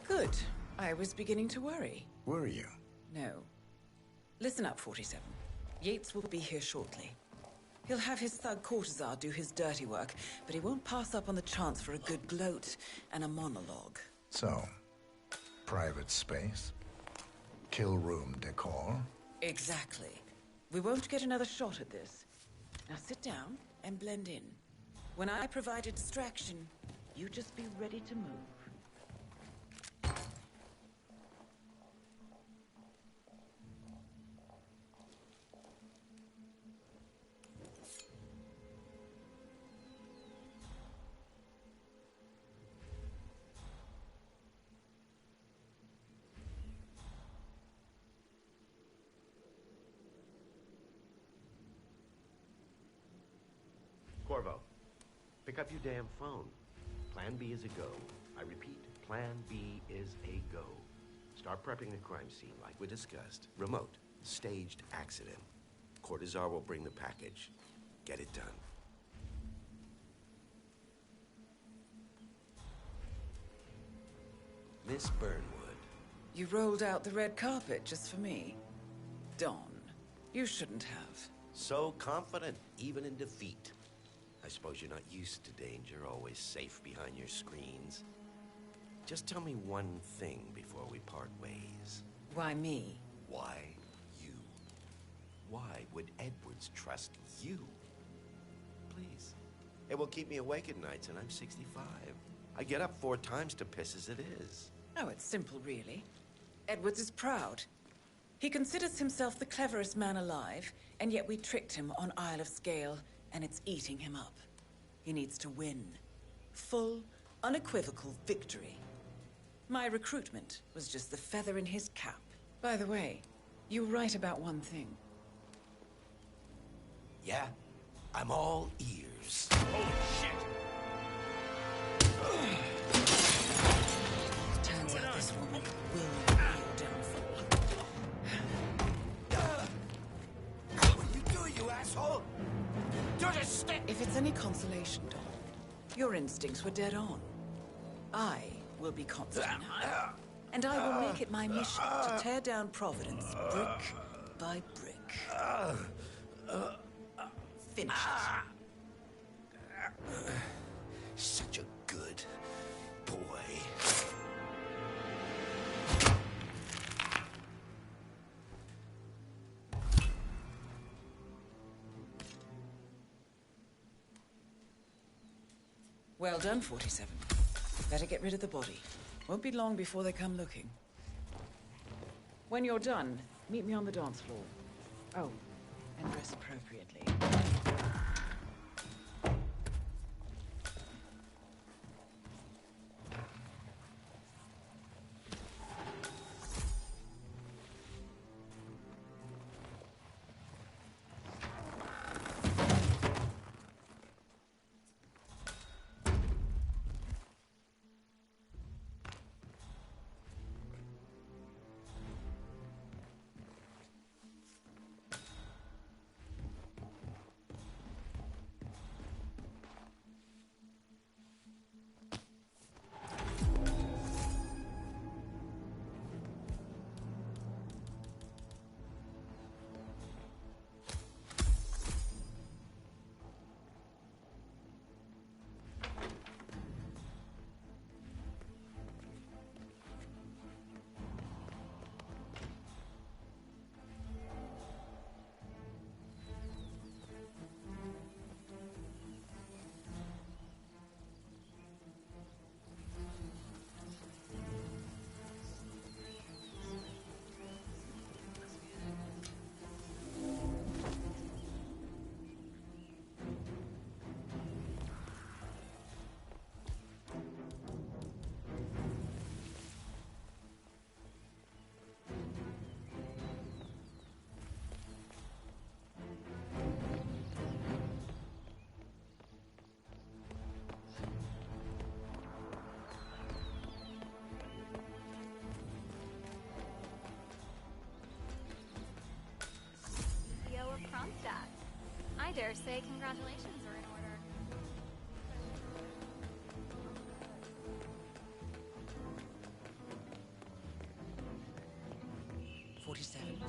Good. I was beginning to worry. Were you? No. Listen up, 47. Yates will be here shortly. He'll have his thug courtesan do his dirty work, but he won't pass up on the chance for a good gloat and a monologue. So, private space? Kill room decor? Exactly. We won't get another shot at this. Now sit down and blend in. When I provide a distraction, you just be ready to move. Corvo, pick up your damn phone. Plan B is a go. I repeat, Plan B is a go. Start prepping the crime scene like we discussed. Remote, staged accident. Cortazar will bring the package. Get it done. Miss Burnwood. You rolled out the red carpet just for me. Don, you shouldn't have. So confident, even in defeat. I suppose you're not used to danger, always safe behind your screens. Just tell me one thing before we part ways. Why me? Why you? Why would Edwards trust you? Please. It will keep me awake at nights, and I'm 65. I get up 4 times to piss as it is. Oh, it's simple, really. Edwards is proud. He considers himself the cleverest man alive, and yet we tricked him on Isle of Scale, and it's eating him up. He needs to win. Full, unequivocal victory. My recruitment was just the feather in his cap. By the way, you were right about one thing. Yeah? I'm all ears. Holy shit! Turns out this woman will be your downfall. What are you doing, you asshole? If it's any consolation, Don, your instincts were dead on. I will be constant now. And I will make it my mission to tear down Providence brick by brick. Finish it. Well done, 47. Better get rid of the body. Won't be long before they come looking. When you're done, meet me on the dance floor. Oh, and dress appropriately. I dare say congratulations are in order. 47.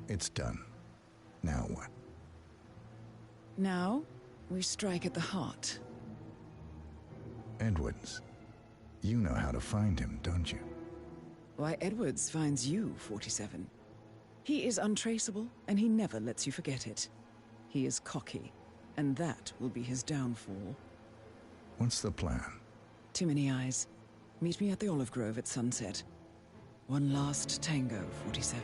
It's done. Now what? Now, we strike at the heart. Edwards. You know how to find him, don't you? Why, Edwards finds you, 47. He is untraceable, and he never lets you forget it. He is cocky, and that will be his downfall. What's the plan? Too many eyes. Meet me at the olive grove at sunset. One last tango, 47.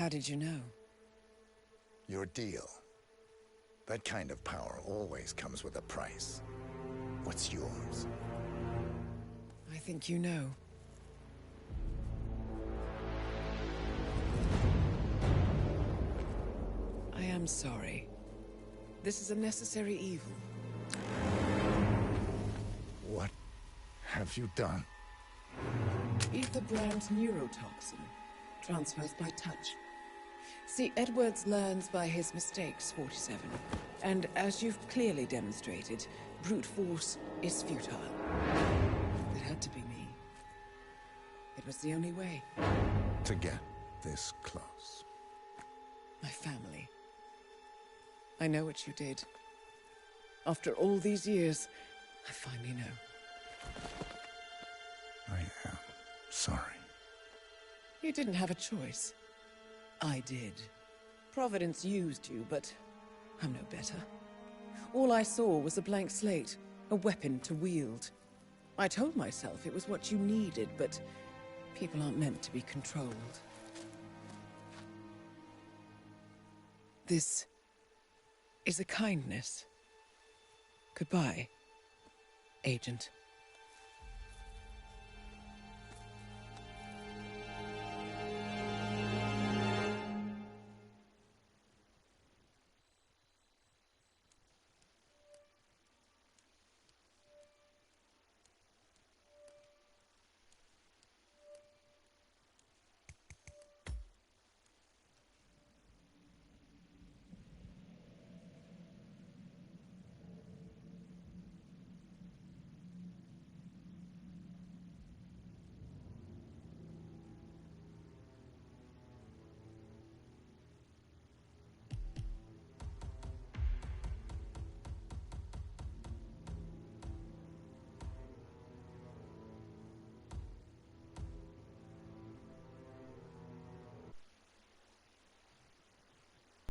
How did you know? Your deal. That kind of power always comes with a price. What's yours? I think you know. I am sorry. This is a necessary evil. What have you done? Ether brand neurotoxin. Transfers by touch. See, Edwards learns by his mistakes, 47. And as you've clearly demonstrated, brute force is futile. It had to be me. It was the only way. To get this close. My family. I know what you did. After all these years, I finally know. I am sorry. You didn't have a choice. I did. Providence used you, but I'm no better. All I saw was a blank slate, a weapon to wield. I told myself it was what you needed, but people aren't meant to be controlled. This is a kindness. Goodbye, Agent.